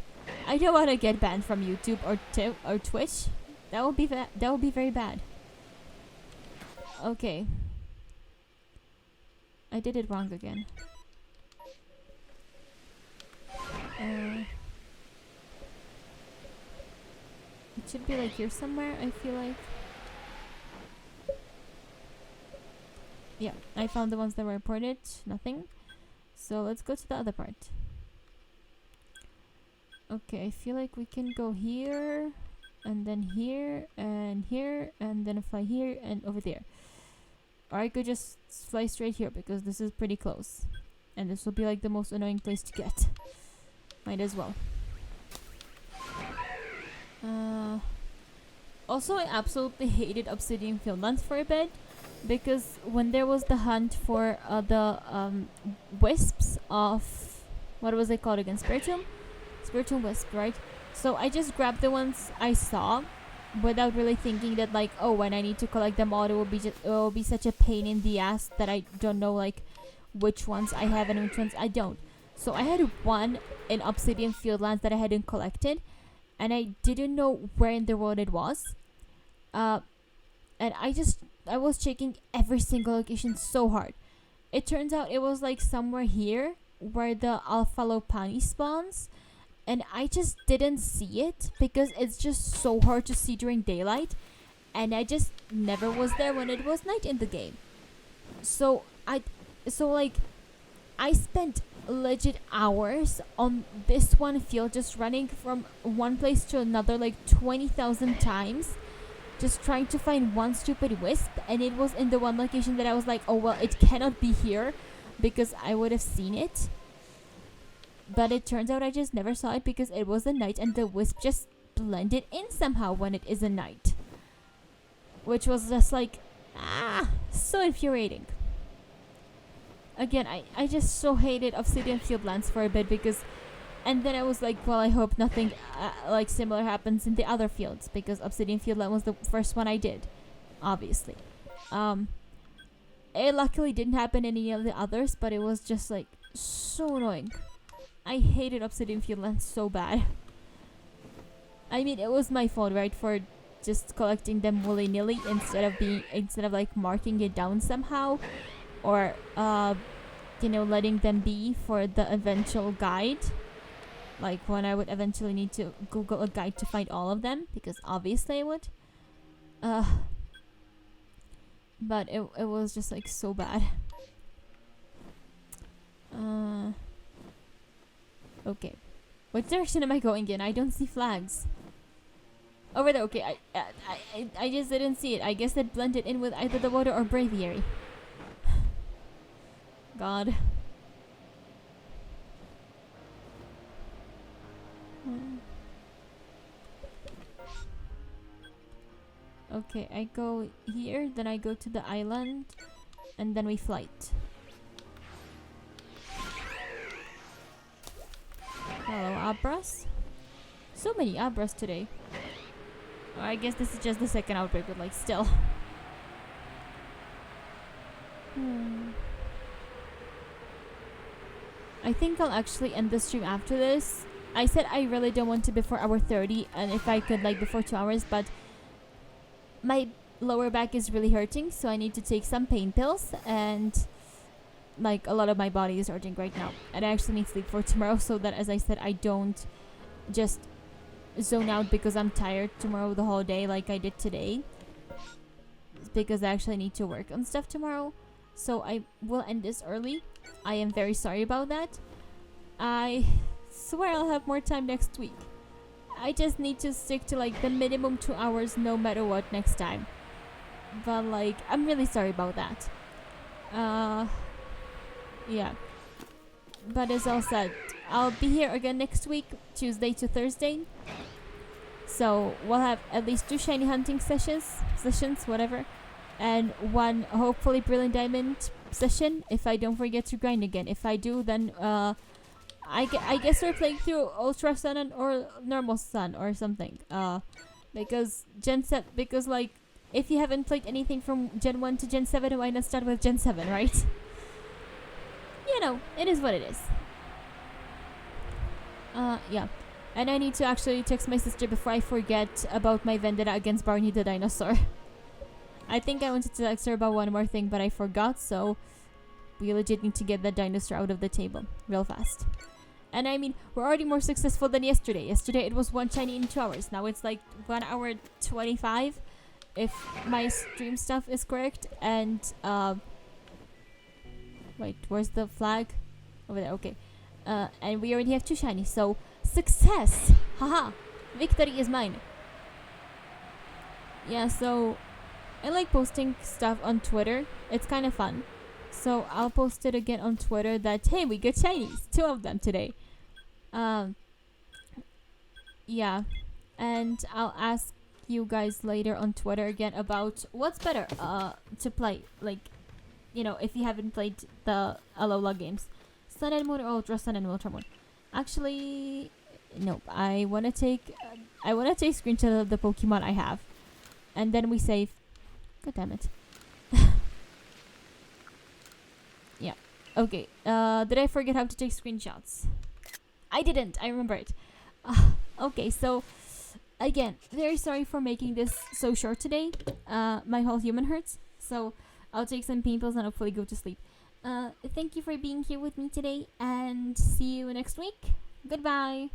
I don't want to get banned from YouTube or Twitch. That would be very bad. Okay. I did it wrong again. It should be like here somewhere, I feel like. Yeah, I found the ones that were reported. Nothing. So let's go to the other part. Okay, I feel like we can go here, and then here, and then fly here, and over there. Or I could just fly straight here, because this is pretty close. And this will be like the most annoying place to get. Might as well. Also, I absolutely hated Obsidian Fieldlands for a bit, because when there was the hunt for the wisps of, what was it called again? Spiritomb wisp, right? So I just grabbed the ones I saw without really thinking that, like, oh, when I need to collect them all, it will be such a pain in the ass that I don't know, like, which ones I have and which ones I don't. So I had one in Obsidian Fieldlands that I hadn't collected, and I didn't know where in the world it was. And I was checking every single location so hard. It turns out it was like somewhere here where the Alpha Lopani spawns, and I just didn't see it because it's just so hard to see during daylight, and I just never was there when it was night in the game. So I spent legit hours on this one field, just running from one place to another like 20,000 times, just trying to find one stupid wisp, and it was in the one location that I was like, oh well, it cannot be here because I would have seen it. But it turns out I just never saw it because it was a night and the wisp just blended in somehow when it is a night, which was just like, so infuriating. Again, I just so hated Obsidian Fieldlands for a bit because, and then I was like, well, I hope nothing like similar happens in the other fields, because Obsidian Fieldland was the first one I did, obviously. It luckily didn't happen in any of the others, but it was just like so annoying. I hated Obsidian Fieldland so bad. I mean, it was my fault, right, for just collecting them willy-nilly instead of like marking it down somehow, or letting them be for the eventual guide, like when I would eventually need to Google a guide to find all of them, because obviously I would. But it was just like so bad. Okay, what direction am I going in? I don't see flags. Over there. Okay, I just didn't see it. I guess it blended in with either the water or Braviary. God. Okay, I go here, then I go to the island, and then we flight. Hello, Abras. So many Abras today. Oh, I guess this is just the second outbreak, but like still. I think I'll actually end the stream after this. I said I really don't want to before hour 30, and if I could like before 2 hours, but my lower back is really hurting, so I need to take some pain pills, and like a lot of my body is hurting right now, and I actually need sleep for tomorrow, so that, as I said, I don't just zone out because I'm tired tomorrow the whole day like I did today, because I actually need to work on stuff tomorrow. So I will end this early. I am very sorry about that. I swear I'll have more time next week. I just need to stick to like the minimum 2 hours no matter what next time. But like, I'm really sorry about that. Yeah. But as all said, I'll be here again next week, Tuesday to Thursday. So we'll have at least 2 shiny hunting sessions, whatever. And 1 hopefully Brilliant Diamond session if I don't forget to grind again. If I do, then I guess we're playing through Ultra Sun or Normal Sun or something. Because because like, if you haven't played anything from Gen 1 to Gen 7, why not start with Gen 7, right? You know, it is what it is. Yeah. And I need to actually text my sister before I forget about my vendetta against Barney the dinosaur. I think I wanted to text her about one more thing, but I forgot, so we legit need to get that dinosaur out of the table real fast. And I mean, we're already more successful than yesterday. Yesterday it was one shiny in 2 hours. Now it's like 1 hour 25, if my stream stuff is correct. And wait, where's the flag? Over there. Okay. And we already have 2 shinies. So success! Haha! Victory is mine. Yeah. So I like posting stuff on Twitter. It's kind of fun. So I'll post it again on Twitter that, hey, we got shinies, 2 of them today. Yeah, and I'll ask you guys later on Twitter again about what's better to play, like, if you haven't played the Alola games, Sun and Moon or Ultra Sun and Ultra Moon. Actually, nope. I wanna take screenshot of the Pokemon I have, and then we save. God damn it. Yeah. Okay. Did I forget how to take screenshots? I didn't. I remember it. Okay. So, again, very sorry for making this so short today. My whole human hurts. So, I'll take some pain pills and hopefully go to sleep. Thank you for being here with me today, and see you next week. Goodbye.